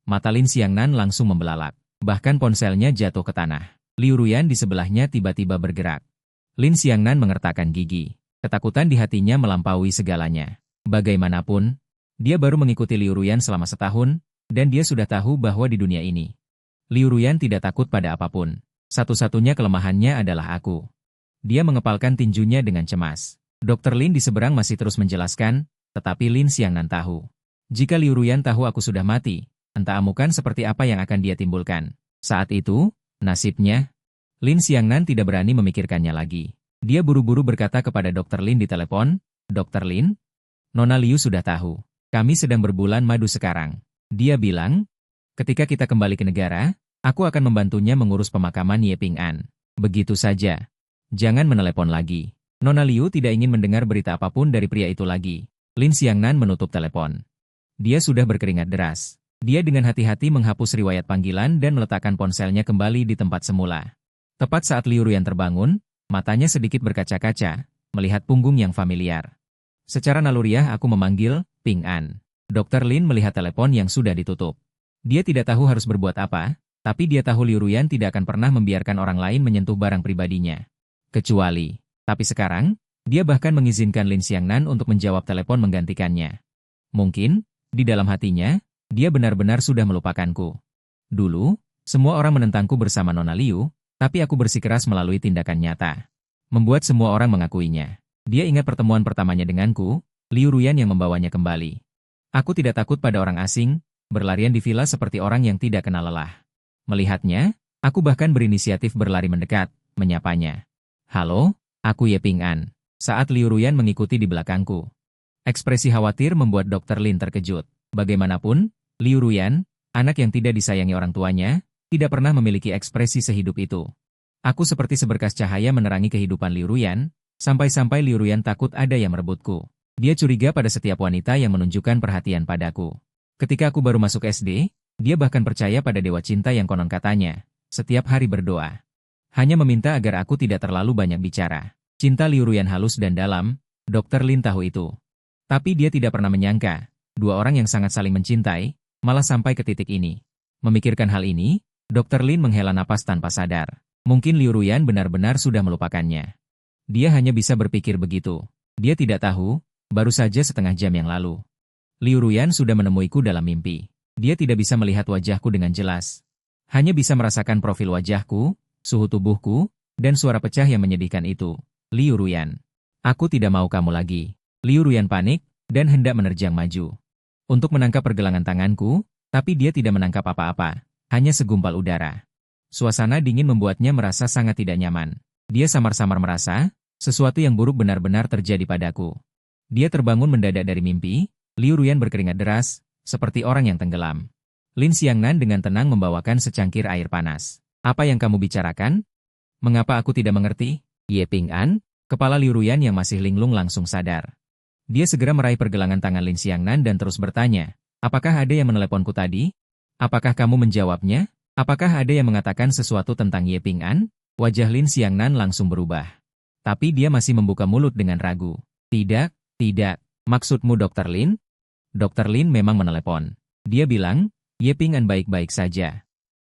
Mata Lin Xiangnan langsung membelalak. Bahkan ponselnya jatuh ke tanah. Liu Ruyan di sebelahnya tiba-tiba bergerak. Lin Xiangnan mengertakkan gigi. Ketakutan di hatinya melampaui segalanya. Bagaimanapun, dia baru mengikuti Liu Ruyan selama setahun, dan dia sudah tahu bahwa di dunia ini, Liu Ruyan tidak takut pada apapun. Satu-satunya kelemahannya adalah aku. Dia mengepalkan tinjunya dengan cemas. Dr. Lin di seberang masih terus menjelaskan, tetapi Lin Xiangnan tahu. Jika Liu Ruyan tahu aku sudah mati, entah amukan seperti apa yang akan dia timbulkan. Saat itu, nasibnya, Lin Xiangnan tidak berani memikirkannya lagi. Dia buru-buru berkata kepada Dr. Lin di telepon, Dr. Lin, Nona Liu sudah tahu. Kami sedang berbulan madu sekarang. Dia bilang, ketika kita kembali ke negara, aku akan membantunya mengurus pemakaman Ye Ping'an. Begitu saja. Jangan menelepon lagi. Nona Liu tidak ingin mendengar berita apapun dari pria itu lagi. Lin Xiangnan menutup telepon. Dia sudah berkeringat deras. Dia dengan hati-hati menghapus riwayat panggilan dan meletakkan ponselnya kembali di tempat semula. Tepat saat Liu Ruyan terbangun, matanya sedikit berkaca-kaca, melihat punggung yang familiar. Secara naluriah aku memanggil, Ping'an. Dr. Lin melihat telepon yang sudah ditutup. Dia tidak tahu harus berbuat apa, tapi dia tahu Liu Ruyan tidak akan pernah membiarkan orang lain menyentuh barang pribadinya. Kecuali, tapi sekarang, dia bahkan mengizinkan Lin Xiangnan untuk menjawab telepon menggantikannya. Mungkin, di dalam hatinya, dia benar-benar sudah melupakanku. Dulu, semua orang menentangku bersama Nona Liu, tapi aku bersikeras melalui tindakan nyata. Membuat semua orang mengakuinya. Dia ingat pertemuan pertamanya denganku, Liu Ruyan yang membawanya kembali. Aku tidak takut pada orang asing, berlarian di villa seperti orang yang tidak kenal lelah. Melihatnya, aku bahkan berinisiatif berlari mendekat, menyapanya. Halo, aku Ye Ping'an. Saat Liu Ruyan mengikuti di belakangku. Ekspresi khawatir membuat Dr. Lin terkejut. Bagaimanapun, Liu Ruyan, anak yang tidak disayangi orang tuanya, tidak pernah memiliki ekspresi sehidup itu. Aku seperti seberkas cahaya menerangi kehidupan Liu Ruyan, sampai-sampai Liu Ruyan takut ada yang merebutku. Dia curiga pada setiap wanita yang menunjukkan perhatian padaku. Ketika aku baru masuk SD, dia bahkan percaya pada dewa cinta yang konon katanya, setiap hari berdoa. Hanya meminta agar aku tidak terlalu banyak bicara. Cinta Liu Ruyan halus dan dalam, Dr. Lin tahu itu. Tapi dia tidak pernah menyangka, dua orang yang sangat saling mencintai, malah sampai ke titik ini. Memikirkan hal ini, Dr. Lin menghela napas tanpa sadar. Mungkin Liu Ruyan benar-benar sudah melupakannya. Dia hanya bisa berpikir begitu. Dia tidak tahu, baru saja setengah jam yang lalu. Liu Ruyan sudah menemuiku dalam mimpi. Dia tidak bisa melihat wajahku dengan jelas. Hanya bisa merasakan profil wajahku, suhu tubuhku, dan suara pecah yang menyedihkan itu. Liu Ruyan. Aku tidak mau kamu lagi. Liu Ruyan panik, dan hendak menerjang maju. Untuk menangkap pergelangan tanganku, tapi dia tidak menangkap apa-apa. Hanya segumpal udara. Suasana dingin membuatnya merasa sangat tidak nyaman. Dia samar-samar merasa, sesuatu yang buruk benar-benar terjadi padaku. Dia terbangun mendadak dari mimpi. Liu Ruyan berkeringat deras, seperti orang yang tenggelam. Lin Xiangnan dengan tenang membawakan secangkir air panas. Apa yang kamu bicarakan? Mengapa aku tidak mengerti? Ye Ping'an, kepala Liu Ruyan yang masih linglung langsung sadar. Dia segera meraih pergelangan tangan Lin Xiangnan dan terus bertanya, apakah ada yang meneleponku tadi? Apakah kamu menjawabnya? Apakah ada yang mengatakan sesuatu tentang Ye Ping'an? Wajah Lin Xiangnan langsung berubah. Tapi dia masih membuka mulut dengan ragu. Tidak, tidak. Maksudmu Dr. Lin? Dr. Lin memang menelepon. Dia bilang, Ye Ping'an baik-baik saja.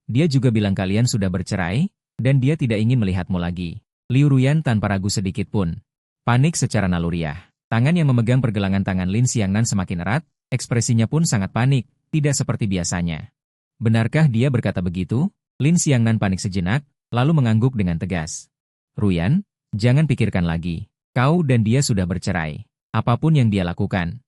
Dia juga bilang kalian sudah bercerai, dan dia tidak ingin melihatmu lagi. Liu Ruyan tanpa ragu sedikit pun. Panik secara naluriah. Tangan yang memegang pergelangan tangan Lin Xiangnan semakin erat, ekspresinya pun sangat panik, tidak seperti biasanya. Benarkah dia berkata begitu? Lin Xiangnan panik sejenak, lalu mengangguk dengan tegas. Ruyan, jangan pikirkan lagi. Kau dan dia sudah bercerai. Apapun yang dia lakukan,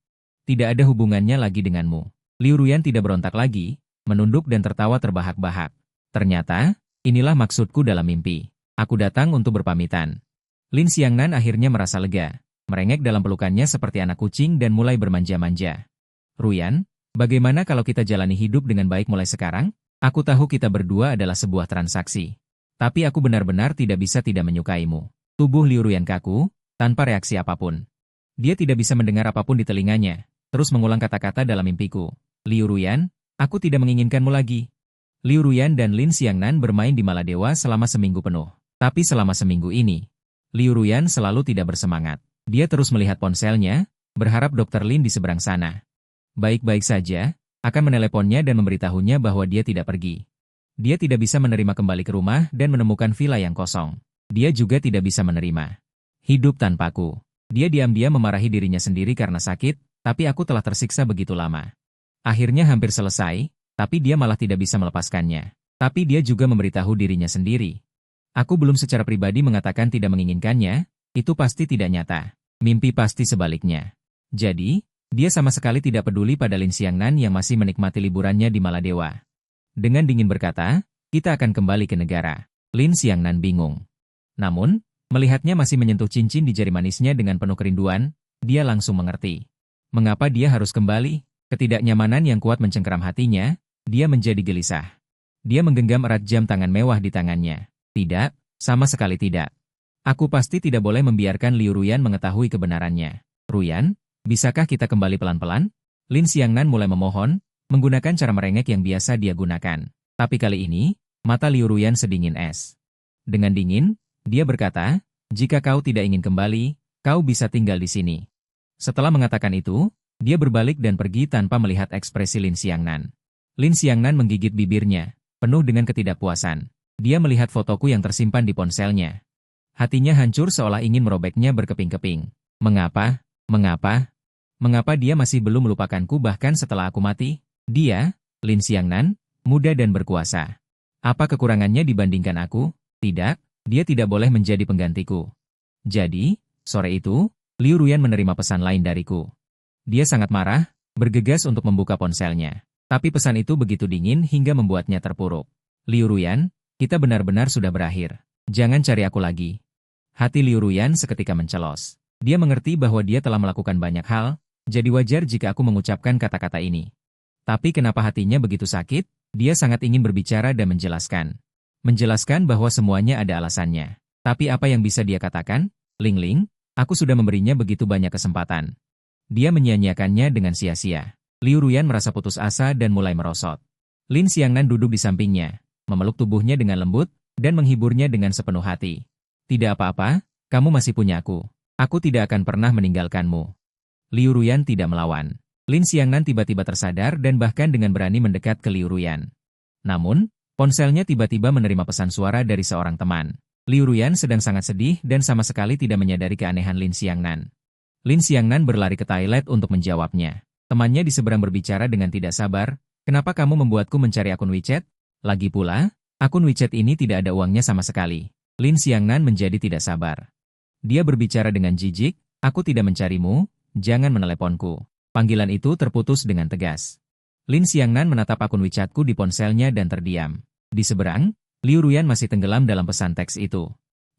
tidak ada hubungannya lagi denganmu. Liu Ruyan tidak berontak lagi, menunduk dan tertawa terbahak-bahak. Ternyata, inilah maksudku dalam mimpi. Aku datang untuk berpamitan. Lin Xiangnan akhirnya merasa lega, merengek dalam pelukannya seperti anak kucing dan mulai bermanja-manja. Ruyan, bagaimana kalau kita jalani hidup dengan baik mulai sekarang? Aku tahu kita berdua adalah sebuah transaksi. Tapi aku benar-benar tidak bisa tidak menyukaimu. Tubuh Liu Ruyan kaku, tanpa reaksi apapun. Dia tidak bisa mendengar apapun di telinganya, terus mengulang kata-kata dalam mimpiku. Liu Ruyan, aku tidak menginginkanmu lagi. Liu Ruyan dan Lin Xiangnan bermain di Maladewa selama seminggu penuh. Tapi selama seminggu ini, Liu Ruyan selalu tidak bersemangat. Dia terus melihat ponselnya, berharap Dr. Lin di seberang sana. Baik-baik saja, akan meneleponnya dan memberitahunya bahwa dia tidak pergi. Dia tidak bisa menerima kembali ke rumah dan menemukan villa yang kosong. Dia juga tidak bisa menerima hidup tanpaku. Dia diam-diam memarahi dirinya sendiri karena sakit, tapi aku telah tersiksa begitu lama. Akhirnya hampir selesai, tapi dia malah tidak bisa melepaskannya. Tapi dia juga memberitahu dirinya sendiri. Aku belum secara pribadi mengatakan tidak menginginkannya, itu pasti tidak nyata. Mimpi pasti sebaliknya. Jadi, dia sama sekali tidak peduli pada Lin Xiangnan yang masih menikmati liburannya di Maladewa. Dengan dingin berkata, kita akan kembali ke negara. Lin Xiangnan bingung. Namun, melihatnya masih menyentuh cincin di jari manisnya dengan penuh kerinduan, dia langsung mengerti. Mengapa dia harus kembali? Ketidaknyamanan yang kuat mencengkeram hatinya, dia menjadi gelisah. Dia menggenggam erat jam tangan mewah di tangannya. Tidak, sama sekali tidak. Aku pasti tidak boleh membiarkan Liu Ruyan mengetahui kebenarannya. Ruyan, bisakah kita kembali pelan-pelan? Lin Xiangnan mulai memohon, menggunakan cara merengek yang biasa dia gunakan. Tapi kali ini, mata Liu Ruyan sedingin es. Dengan dingin, dia berkata, jika kau tidak ingin kembali, kau bisa tinggal di sini. Setelah mengatakan itu, dia berbalik dan pergi tanpa melihat ekspresi Lin Xiangnan. Lin Xiangnan menggigit bibirnya, penuh dengan ketidakpuasan. Dia melihat fotoku yang tersimpan di ponselnya. Hatinya hancur seolah ingin merobeknya berkeping-keping. Mengapa? Mengapa? Mengapa dia masih belum melupakanku bahkan setelah aku mati? Dia, Lin Xiangnan, muda dan berkuasa. Apa kekurangannya dibandingkan aku? Tidak. Dia tidak boleh menjadi penggantiku. Jadi, sore itu, Liu Ruyan menerima pesan lain dariku. Dia sangat marah, bergegas untuk membuka ponselnya. Tapi pesan itu begitu dingin hingga membuatnya terpuruk. Liu Ruyan, kita benar-benar sudah berakhir. Jangan cari aku lagi. Hati Liu Ruyan seketika mencelos. Dia mengerti bahwa dia telah melakukan banyak hal, jadi wajar jika aku mengucapkan kata-kata ini. Tapi kenapa hatinya begitu sakit? Dia sangat ingin berbicara dan menjelaskan. Menjelaskan bahwa semuanya ada alasannya. Tapi apa yang bisa dia katakan? Ling Ling, aku sudah memberinya begitu banyak kesempatan. Dia menyia-nyiakannya dengan sia-sia. Liu Ruyan merasa putus asa dan mulai merosot. Lin Xiangnan duduk di sampingnya, memeluk tubuhnya dengan lembut, dan menghiburnya dengan sepenuh hati. Tidak apa-apa, kamu masih punya aku. Aku tidak akan pernah meninggalkanmu. Liu Ruyan tidak melawan. Lin Xiangnan tiba-tiba tersadar dan bahkan dengan berani mendekat ke Liu Ruyan. Namun, ponselnya tiba-tiba menerima pesan suara dari seorang teman. Liu Ruyan sedang sangat sedih dan sama sekali tidak menyadari keanehan Lin Xiangnan. Lin Xiangnan berlari ke toilet untuk menjawabnya. Temannya di seberang berbicara dengan tidak sabar, "Kenapa kamu membuatku mencari akun WeChat? Lagi pula, akun WeChat ini tidak ada uangnya sama sekali." Lin Xiangnan menjadi tidak sabar. Dia berbicara dengan jijik, "Aku tidak mencarimu, jangan meneleponku." Panggilan itu terputus dengan tegas. Lin Xiangnan menatap akun WeChatku di ponselnya dan terdiam. Di seberang, Liu Ruyan masih tenggelam dalam pesan teks itu.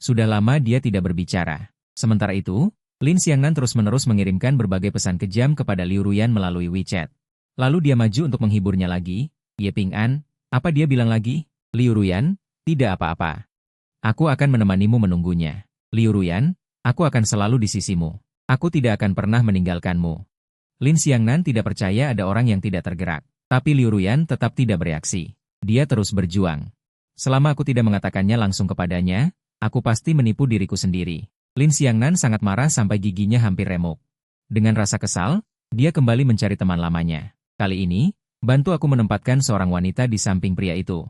Sudah lama dia tidak berbicara. Sementara itu, Lin Xiangnan terus-menerus mengirimkan berbagai pesan kejam kepada Liu Ruyan melalui WeChat. Lalu dia maju untuk menghiburnya lagi. "Ye Ping An, apa dia bilang lagi?" "Liu Ruyan, tidak apa-apa. Aku akan menemanimu menunggunya. Liu Ruyan, aku akan selalu di sisimu. Aku tidak akan pernah meninggalkanmu." Lin Xiangnan tidak percaya ada orang yang tidak tergerak. Tapi Liu Ruyan tetap tidak bereaksi. Dia terus berjuang. "Selama aku tidak mengatakannya langsung kepadanya, aku pasti menipu diriku sendiri." Lin Xiangnan sangat marah sampai giginya hampir remuk. Dengan rasa kesal, dia kembali mencari teman lamanya. "Kali ini, bantu aku menempatkan seorang wanita di samping pria itu.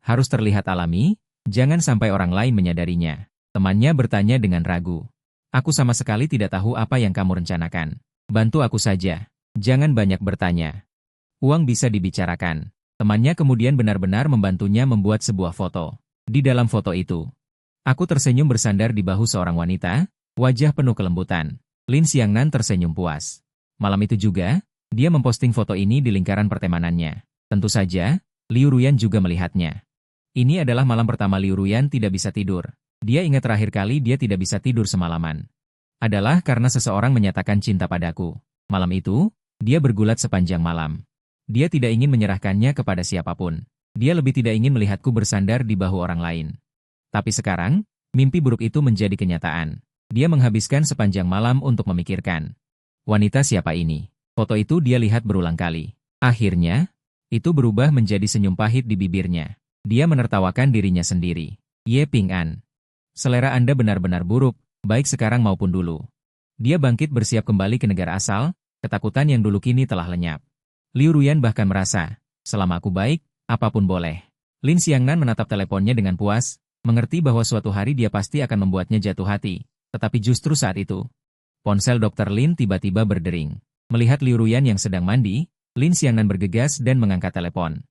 Harus terlihat alami, jangan sampai orang lain menyadarinya." Temannya bertanya dengan ragu. "Aku sama sekali tidak tahu apa yang kamu rencanakan. Bantu aku saja. Jangan banyak bertanya. Uang bisa dibicarakan." Temannya kemudian benar-benar membantunya membuat sebuah foto. Di dalam foto itu, aku tersenyum bersandar di bahu seorang wanita, wajah penuh kelembutan. Lin Xiangnan tersenyum puas. Malam itu juga, dia memposting foto ini di lingkaran pertemanannya. Tentu saja, Liu Ruyan juga melihatnya. Ini adalah malam pertama Liu Ruyan tidak bisa tidur. Dia ingat terakhir kali dia tidak bisa tidur semalaman adalah karena seseorang menyatakan cinta padaku. Malam itu, dia bergulat sepanjang malam. Dia tidak ingin menyerahkannya kepada siapapun. Dia lebih tidak ingin melihatku bersandar di bahu orang lain. Tapi sekarang, mimpi buruk itu menjadi kenyataan. Dia menghabiskan sepanjang malam untuk memikirkan. Wanita siapa ini? Foto itu dia lihat berulang kali. Akhirnya, itu berubah menjadi senyum pahit di bibirnya. Dia menertawakan dirinya sendiri. "Ye Ping An, selera Anda benar-benar buruk, baik sekarang maupun dulu." Dia bangkit bersiap kembali ke negara asal, ketakutan yang dulu kini telah lenyap. Liu Ruyan bahkan merasa, selama aku baik, apapun boleh. Lin Xiangnan menatap teleponnya dengan puas, mengerti bahwa suatu hari dia pasti akan membuatnya jatuh hati. Tetapi justru saat itu, ponsel Dr. Lin tiba-tiba berdering. Melihat Liu Ruyan yang sedang mandi, Lin Xiangnan bergegas dan mengangkat telepon.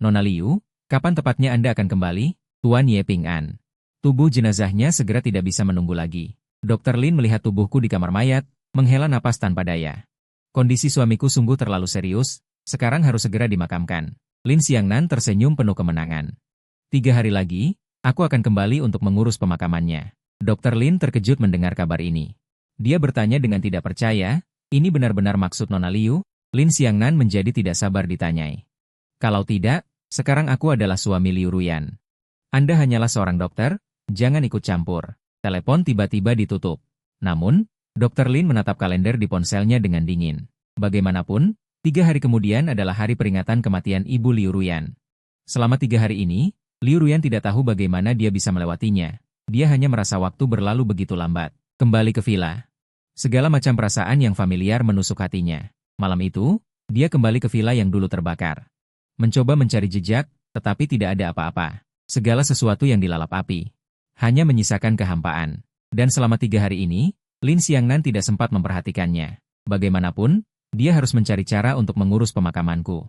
"Nona Liu, kapan tepatnya Anda akan kembali?" "Tuan Ye Ping An. Tubuh jenazahnya segera tidak bisa menunggu lagi. Dr. Lin melihat tubuhku di kamar mayat, menghela napas tanpa daya. Kondisi suamiku sungguh terlalu serius, sekarang harus segera dimakamkan." Lin Xiangnan tersenyum penuh kemenangan. 3 hari lagi, aku akan kembali untuk mengurus pemakamannya. Dr. Lin terkejut mendengar kabar ini. Dia bertanya dengan tidak percaya, "Ini benar-benar maksud Nona Liu?" Lin Xiangnan menjadi tidak sabar ditanyai. "Kalau tidak, sekarang aku adalah suami Liu Ruyan. Anda hanyalah seorang dokter, jangan ikut campur." Telepon tiba-tiba ditutup. Namun, Dr. Lin menatap kalender di ponselnya dengan dingin. Bagaimanapun, 3 hari kemudian adalah hari peringatan kematian Ibu Liu Ruyan. Selama 3 hari ini, Liu Ruyan tidak tahu bagaimana dia bisa melewatinya. Dia hanya merasa waktu berlalu begitu lambat. Kembali ke villa. Segala macam perasaan yang familiar menusuk hatinya. Malam itu, dia kembali ke villa yang dulu terbakar. Mencoba mencari jejak, tetapi tidak ada apa-apa. Segala sesuatu yang dilalap api. Hanya menyisakan kehampaan. Dan selama 3 hari ini, Lin Xiangnan tidak sempat memperhatikannya. Bagaimanapun, dia harus mencari cara untuk mengurus pemakamanku.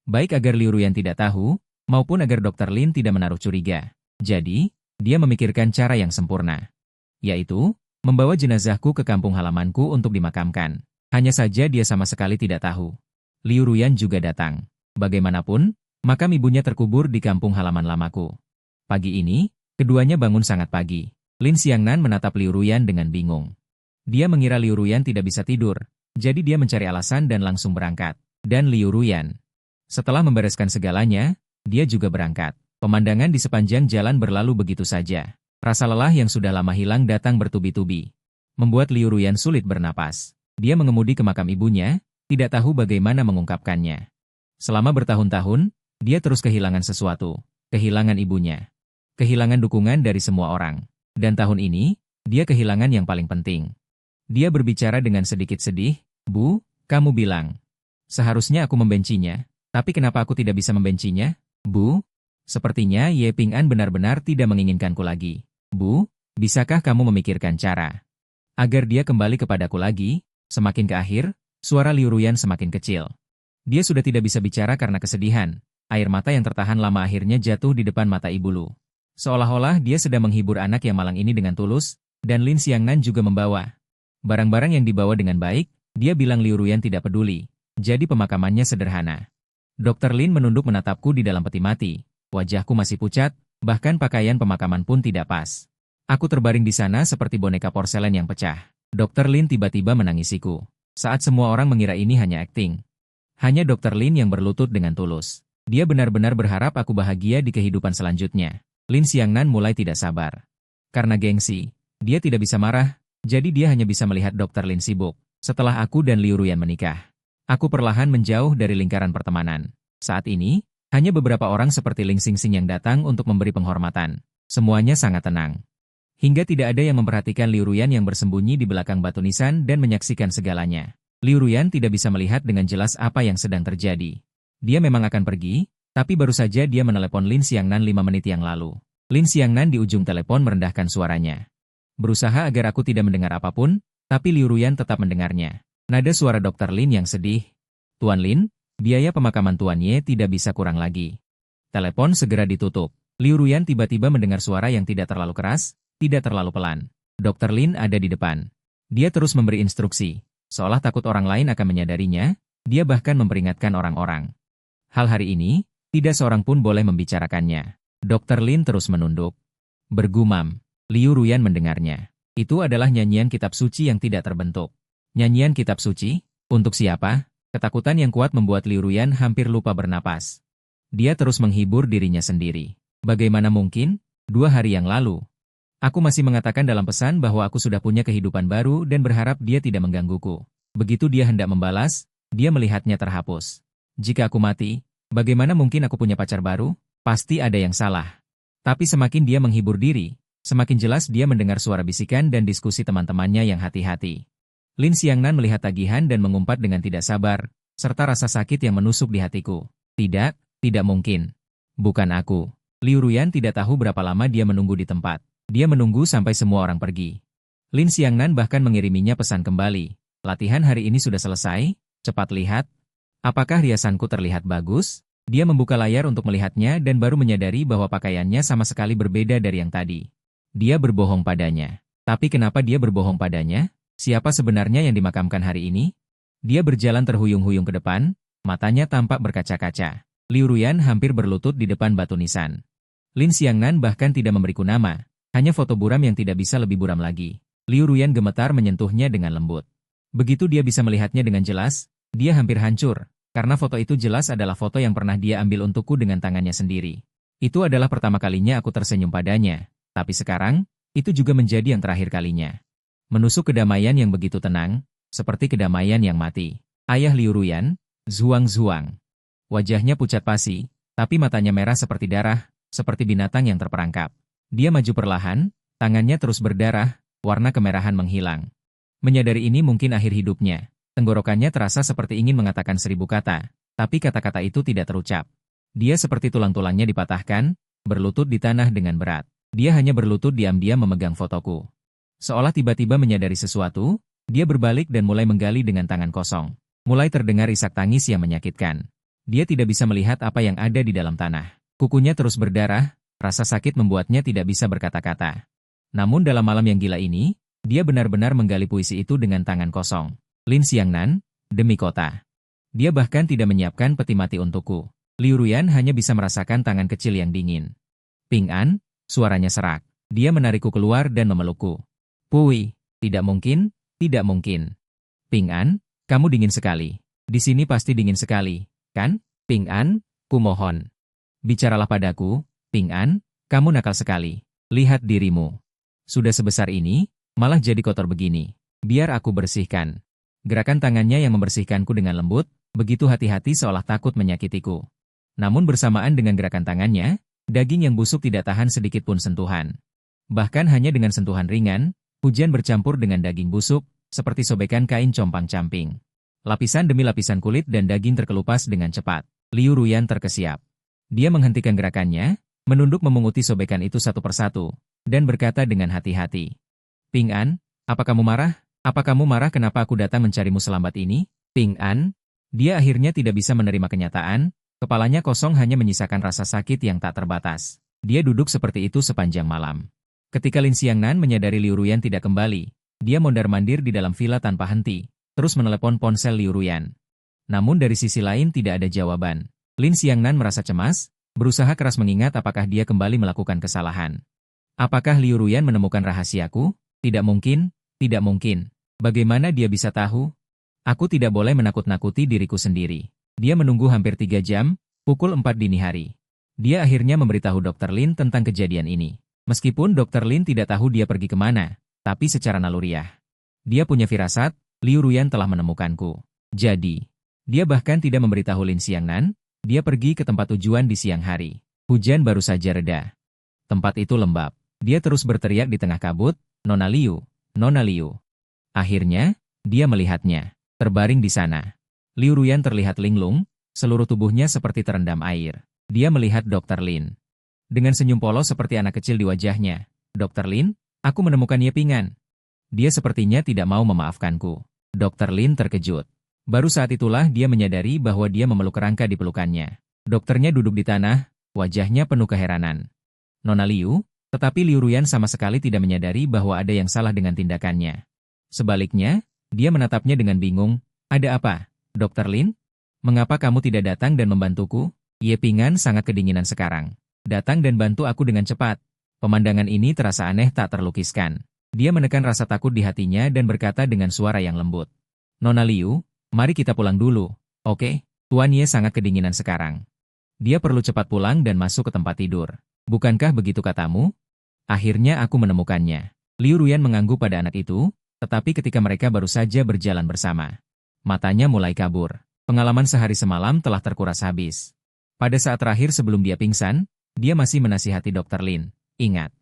Baik agar Liu Ruyan tidak tahu, maupun agar Dr. Lin tidak menaruh curiga. Jadi, dia memikirkan cara yang sempurna. Yaitu, membawa jenazahku ke kampung halamanku untuk dimakamkan. Hanya saja dia sama sekali tidak tahu. Liu Ruyan juga datang. Bagaimanapun, makam ibunya terkubur di kampung halaman lamaku. Pagi ini, keduanya bangun sangat pagi. Lin Xiangnan menatap Liu Ruyan dengan bingung. Dia mengira Liu Ruyan tidak bisa tidur, jadi dia mencari alasan dan langsung berangkat. Dan Liu Ruyan, setelah membereskan segalanya, dia juga berangkat. Pemandangan di sepanjang jalan berlalu begitu saja. Rasa lelah yang sudah lama hilang datang bertubi-tubi. Membuat Liu Ruyan sulit bernapas. Dia mengemudi ke makam ibunya, tidak tahu bagaimana mengungkapkannya. Selama bertahun-tahun, dia terus kehilangan sesuatu. Kehilangan ibunya. Kehilangan dukungan dari semua orang. Dan tahun ini, dia kehilangan yang paling penting. Dia berbicara dengan sedikit sedih, Bu, kamu bilang. Seharusnya aku membencinya, tapi kenapa aku tidak bisa membencinya? Bu, sepertinya Ye Ping'an benar-benar tidak menginginkanku lagi. Bu, bisakah kamu memikirkan cara agar dia kembali kepadaku lagi? Semakin ke akhir, suara Liu Ruyan semakin kecil. Dia sudah tidak bisa bicara karena kesedihan. Air mata yang tertahan lama akhirnya jatuh di depan mata Ibu Lu. Seolah-olah dia sedang menghibur anak yang malang ini dengan tulus, dan Lin Xiangnan juga membawa barang-barang yang dibawa dengan baik. Dia bilang Liu Ruyan tidak peduli. Jadi pemakamannya sederhana. Dr. Lin menunduk menatapku di dalam peti mati. Wajahku masih pucat, bahkan pakaian pemakaman pun tidak pas. Aku terbaring di sana seperti boneka porselen yang pecah. Dr. Lin tiba-tiba menangisiku. Saat semua orang mengira ini hanya akting. Hanya Dr. Lin yang berlutut dengan tulus. Dia benar-benar berharap aku bahagia di kehidupan selanjutnya. Lin Xiangnan mulai tidak sabar. Karena gengsi, dia tidak bisa marah, jadi dia hanya bisa melihat Dr. Lin sibuk. Setelah aku dan Liu Ruyan menikah, aku perlahan menjauh dari lingkaran pertemanan. Saat ini, hanya beberapa orang seperti Ling Xingxing yang datang untuk memberi penghormatan. Semuanya sangat tenang. Hingga tidak ada yang memperhatikan Liu Ruyan yang bersembunyi di belakang batu nisan dan menyaksikan segalanya. Liu Ruyan tidak bisa melihat dengan jelas apa yang sedang terjadi. Dia memang akan pergi, tapi baru saja dia menelepon Lin Xiangnan 5 menit yang lalu. Lin Xiangnan di ujung telepon merendahkan suaranya. Berusaha agar aku tidak mendengar apapun, tapi Liu Ruyan tetap mendengarnya. Nada suara Dr. Lin yang sedih. Tuan Lin, biaya pemakaman Tuan Ye tidak bisa kurang lagi. Telepon segera ditutup. Liu Ruyan tiba-tiba mendengar suara yang tidak terlalu keras, tidak terlalu pelan. Dr. Lin ada di depan. Dia terus memberi instruksi. Seolah takut orang lain akan menyadarinya, dia bahkan memperingatkan orang-orang. Hal hari ini, tidak seorang pun boleh membicarakannya. Dr. Lin terus menunduk. Bergumam. Liu Ruyan mendengarnya. Itu adalah nyanyian kitab suci yang tidak terbentuk. Nyanyian kitab suci? Untuk siapa? Ketakutan yang kuat membuat Liu Ruyan hampir lupa bernapas. Dia terus menghibur dirinya sendiri. Bagaimana mungkin? 2 hari yang lalu, aku masih mengatakan dalam pesan bahwa aku sudah punya kehidupan baru dan berharap dia tidak menggangguku. Begitu dia hendak membalas, dia melihatnya terhapus. Jika aku mati, bagaimana mungkin aku punya pacar baru? Pasti ada yang salah. Tapi semakin dia menghibur diri, semakin jelas dia mendengar suara bisikan dan diskusi teman-temannya yang hati-hati. Lin Xiangnan melihat tagihan dan mengumpat dengan tidak sabar, serta rasa sakit yang menusuk di hatiku. Tidak mungkin. Bukan aku. Liu Ruyan tidak tahu berapa lama dia menunggu di tempat. Dia menunggu sampai semua orang pergi. Lin Xiangnan bahkan mengiriminya pesan kembali. Latihan hari ini sudah selesai, cepat lihat. Apakah riasanku terlihat bagus? Dia membuka layar untuk melihatnya dan baru menyadari bahwa pakaiannya sama sekali berbeda dari yang tadi. Dia berbohong padanya. Tapi kenapa dia berbohong padanya? Siapa sebenarnya yang dimakamkan hari ini? Dia berjalan terhuyung-huyung ke depan, matanya tampak berkaca-kaca. Liu Ruyan hampir berlutut di depan batu nisan. Lin Xiangnan bahkan tidak memberiku nama, hanya foto buram yang tidak bisa lebih buram lagi. Liu Ruyan gemetar menyentuhnya dengan lembut. Begitu dia bisa melihatnya dengan jelas, dia hampir hancur. Karena foto itu jelas adalah foto yang pernah dia ambil untukku dengan tangannya sendiri. Itu adalah pertama kalinya aku tersenyum padanya. Tapi sekarang, itu juga menjadi yang terakhir kalinya. Menusuk kedamaian yang begitu tenang, seperti kedamaian yang mati. Ayah Liu Ruyan, Zhuang. Wajahnya pucat pasi, tapi matanya merah seperti darah, seperti binatang yang terperangkap. Dia maju perlahan, tangannya terus berdarah, warna kemerahan menghilang. Menyadari ini mungkin akhir hidupnya. Tenggorokannya terasa seperti ingin mengatakan 1000 kata, tapi kata-kata itu tidak terucap. Dia seperti tulang-tulangnya dipatahkan, berlutut di tanah dengan berat. Dia hanya berlutut diam-diam memegang fotoku. Seolah tiba-tiba menyadari sesuatu, dia berbalik dan mulai menggali dengan tangan kosong. Mulai terdengar isak tangis yang menyakitkan. Dia tidak bisa melihat apa yang ada di dalam tanah. Kukunya terus berdarah, rasa sakit membuatnya tidak bisa berkata-kata. Namun dalam malam yang gila ini, dia benar-benar menggali puisi itu dengan tangan kosong. Lin Xiangnan, demi kota. Dia bahkan tidak menyiapkan peti mati untukku. Liu Ruyan hanya bisa merasakan tangan kecil yang dingin. Ping'an, suaranya serak. Dia menarikku keluar dan memelukku. Pui, tidak mungkin, tidak mungkin. Ping'an, kamu dingin sekali. Di sini pasti dingin sekali, kan? Ping'an, kumohon. Bicaralah padaku, Ping'an, kamu nakal sekali. Lihat dirimu. Sudah sebesar ini, malah jadi kotor begini. Biar aku bersihkan. Gerakan tangannya yang membersihkanku dengan lembut, begitu hati-hati seolah takut menyakitiku. Namun bersamaan dengan gerakan tangannya, daging yang busuk tidak tahan sedikit pun sentuhan. Bahkan hanya dengan sentuhan ringan, hujan bercampur dengan daging busuk, seperti sobekan kain compang-camping. Lapisan demi lapisan kulit dan daging terkelupas dengan cepat. Liu Ruyan terkesiap. Dia menghentikan gerakannya, menunduk memunguti sobekan itu satu persatu, dan berkata dengan hati-hati. Ping An, apa kamu marah? Apa kamu marah kenapa aku datang mencarimu selambat ini? Ping An, dia akhirnya tidak bisa menerima kenyataan, kepalanya kosong hanya menyisakan rasa sakit yang tak terbatas. Dia duduk seperti itu sepanjang malam. Ketika Lin Xiangnan menyadari Liu Ruyan tidak kembali, dia mondar-mandir di dalam villa tanpa henti, terus menelepon ponsel Liu Ruyan. Namun dari sisi lain tidak ada jawaban. Lin Xiangnan merasa cemas, berusaha keras mengingat apakah dia kembali melakukan kesalahan. Apakah Liu Ruyan menemukan rahasiaku? Tidak mungkin, tidak mungkin. Bagaimana dia bisa tahu? Aku tidak boleh menakut-nakuti diriku sendiri. Dia menunggu hampir 3 jam, pukul 4 dini hari. Dia akhirnya memberitahu Dr. Lin tentang kejadian ini. Meskipun Dr. Lin tidak tahu dia pergi kemana, tapi secara naluriah. Dia punya firasat, Liu Ruyan telah menemukanku. Jadi, dia bahkan tidak memberitahu Lin Xiangnan, dia pergi ke tempat tujuan di siang hari. Hujan baru saja reda. Tempat itu lembab. Dia terus berteriak di tengah kabut, Nona Liu, Nona Liu. Akhirnya, dia melihatnya, terbaring di sana. Liu Ruyan terlihat linglung, seluruh tubuhnya seperti terendam air. Dia melihat Dr. Lin. Dengan senyum polos seperti anak kecil di wajahnya. Dr. Lin, aku menemukan Ye Ping An. Dia sepertinya tidak mau memaafkanku. Dr. Lin terkejut. Baru saat itulah dia menyadari bahwa dia memeluk kerangka di pelukannya. Dokternya duduk di tanah, wajahnya penuh keheranan. Nona Liu, tetapi Liu Ruyan sama sekali tidak menyadari bahwa ada yang salah dengan tindakannya. Sebaliknya, dia menatapnya dengan bingung. Ada apa, Dr. Lin? Mengapa kamu tidak datang dan membantuku? Ye Ping An sangat kedinginan sekarang. Datang dan bantu aku dengan cepat. Pemandangan ini terasa aneh tak terlukiskan. Dia menekan rasa takut di hatinya dan berkata dengan suara yang lembut. Nona Liu, mari kita pulang dulu, oke? Tuan Ye sangat kedinginan sekarang. Dia perlu cepat pulang dan masuk ke tempat tidur. Bukankah begitu katamu? Akhirnya aku menemukannya. Liu Ruyan mengangguk pada anak itu, tetapi ketika mereka baru saja berjalan bersama, matanya mulai kabur. Pengalaman sehari semalam telah terkuras habis. Pada saat terakhir sebelum dia pingsan, dia masih menasihati Dr. Lin. Ingat,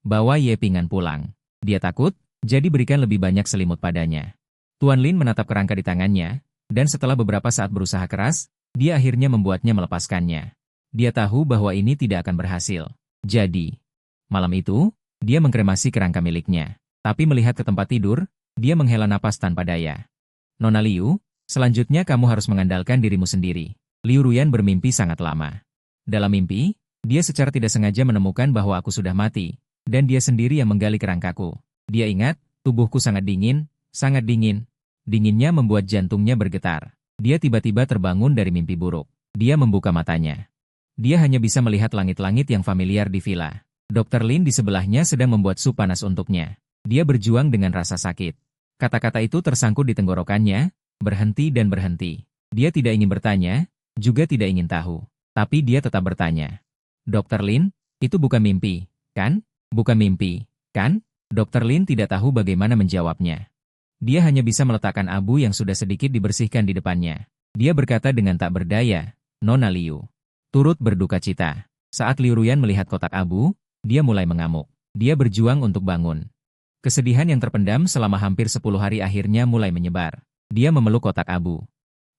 bawa Ye Ping An pulang. Dia takut, jadi berikan lebih banyak selimut padanya. Tuan Lin menatap kerangka di tangannya, dan setelah beberapa saat berusaha keras, dia akhirnya membuatnya melepaskannya. Dia tahu bahwa ini tidak akan berhasil. Jadi, malam itu, dia mengkremasi kerangka miliknya. Tapi melihat ke tempat tidur, dia menghela napas tanpa daya. Nona Liu, selanjutnya kamu harus mengandalkan dirimu sendiri. Liu Ruyan bermimpi sangat lama. Dalam mimpi, dia secara tidak sengaja menemukan bahwa aku sudah mati, dan dia sendiri yang menggali kerangkaku. Dia ingat, tubuhku sangat dingin, sangat dingin. Dinginnya membuat jantungnya bergetar. Dia tiba-tiba terbangun dari mimpi buruk. Dia membuka matanya. Dia hanya bisa melihat langit-langit yang familiar di villa. Dr. Lin di sebelahnya sedang membuat sup panas untuknya. Dia berjuang dengan rasa sakit. Kata-kata itu tersangkut di tenggorokannya, berhenti dan berhenti. Dia tidak ingin bertanya, juga tidak ingin tahu. Tapi dia tetap bertanya. Dr. Lin, itu bukan mimpi, kan? Bukan mimpi, kan? Dr. Lin tidak tahu bagaimana menjawabnya. Dia hanya bisa meletakkan abu yang sudah sedikit dibersihkan di depannya. Dia berkata dengan tak berdaya, Nona Liu. Turut berduka cita. Saat Liu Ruyan melihat kotak abu, dia mulai mengamuk. Dia berjuang untuk bangun. Kesedihan yang terpendam selama hampir 10 hari akhirnya mulai menyebar. Dia memeluk kotak abu.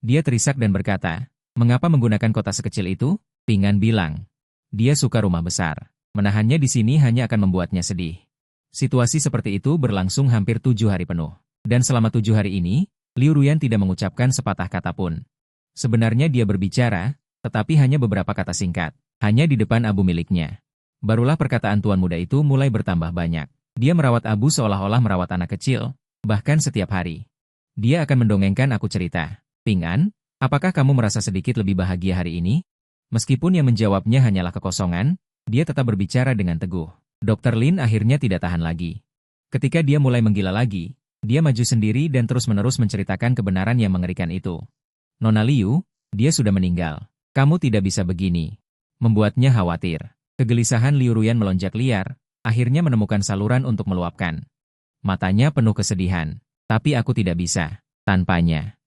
Dia terisak dan berkata, mengapa menggunakan kotak sekecil itu? Ping An bilang. Dia suka rumah besar. Menahannya di sini hanya akan membuatnya sedih. Situasi seperti itu berlangsung hampir 7 hari penuh. Dan selama 7 hari ini, Liu Ruyan tidak mengucapkan sepatah kata pun. Sebenarnya dia berbicara, tetapi hanya beberapa kata singkat. Hanya di depan abu miliknya. Barulah perkataan tuan muda itu mulai bertambah banyak. Dia merawat abu seolah-olah merawat anak kecil, bahkan setiap hari. Dia akan mendongengkan aku cerita. Ping An, apakah kamu merasa sedikit lebih bahagia hari ini? Meskipun yang menjawabnya hanyalah kekosongan, dia tetap berbicara dengan teguh. Dr. Lin akhirnya tidak tahan lagi. Ketika dia mulai menggila lagi, dia maju sendiri dan terus-menerus menceritakan kebenaran yang mengerikan itu. Nona Liu, dia sudah meninggal. Kamu tidak bisa begini. Membuatnya khawatir. Kegelisahan Liu Ruyan melonjak liar, akhirnya menemukan saluran untuk meluapkan. Matanya penuh kesedihan. Tapi aku tidak bisa. Tanpanya,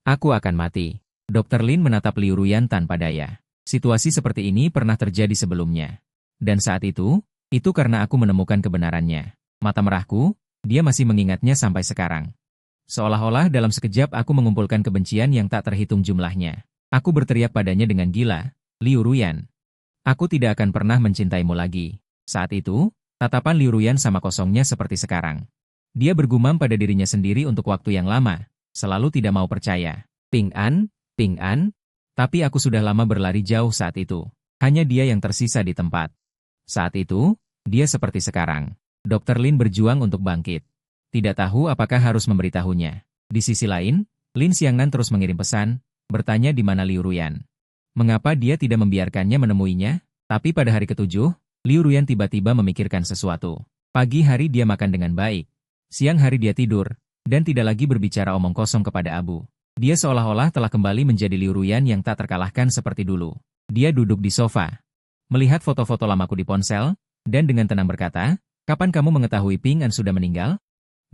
aku akan mati. Dr. Lin menatap Liu Ruyan tanpa daya. Situasi seperti ini pernah terjadi sebelumnya. Dan saat itu karena aku menemukan kebenarannya. Mata merahku, dia masih mengingatnya sampai sekarang. Seolah-olah dalam sekejap aku mengumpulkan kebencian yang tak terhitung jumlahnya. Aku berteriak padanya dengan gila, Liu Ruyan. Aku tidak akan pernah mencintaimu lagi. Saat itu, tatapan Liu Ruyan sama kosongnya seperti sekarang. Dia bergumam pada dirinya sendiri untuk waktu yang lama, selalu tidak mau percaya. Ping An, Ping An. Tapi aku sudah lama berlari jauh saat itu. Hanya dia yang tersisa di tempat. Saat itu, dia seperti sekarang. Dr. Lin berjuang untuk bangkit. Tidak tahu apakah harus memberitahunya. Di sisi lain, Lin Xiangnan terus mengirim pesan, bertanya di mana Liu Ruyan. Mengapa dia tidak membiarkannya menemuinya? Tapi pada hari ketujuh, Liu Ruyan tiba-tiba memikirkan sesuatu. Pagi hari dia makan dengan baik. Siang hari dia tidur, dan tidak lagi berbicara omong kosong kepada Abu. Dia seolah-olah telah kembali menjadi Liu Ruyan yang tak terkalahkan seperti dulu. Dia duduk di sofa, melihat foto-foto lamaku di ponsel, dan dengan tenang berkata, "Kapan kamu mengetahui Ping An sudah meninggal?"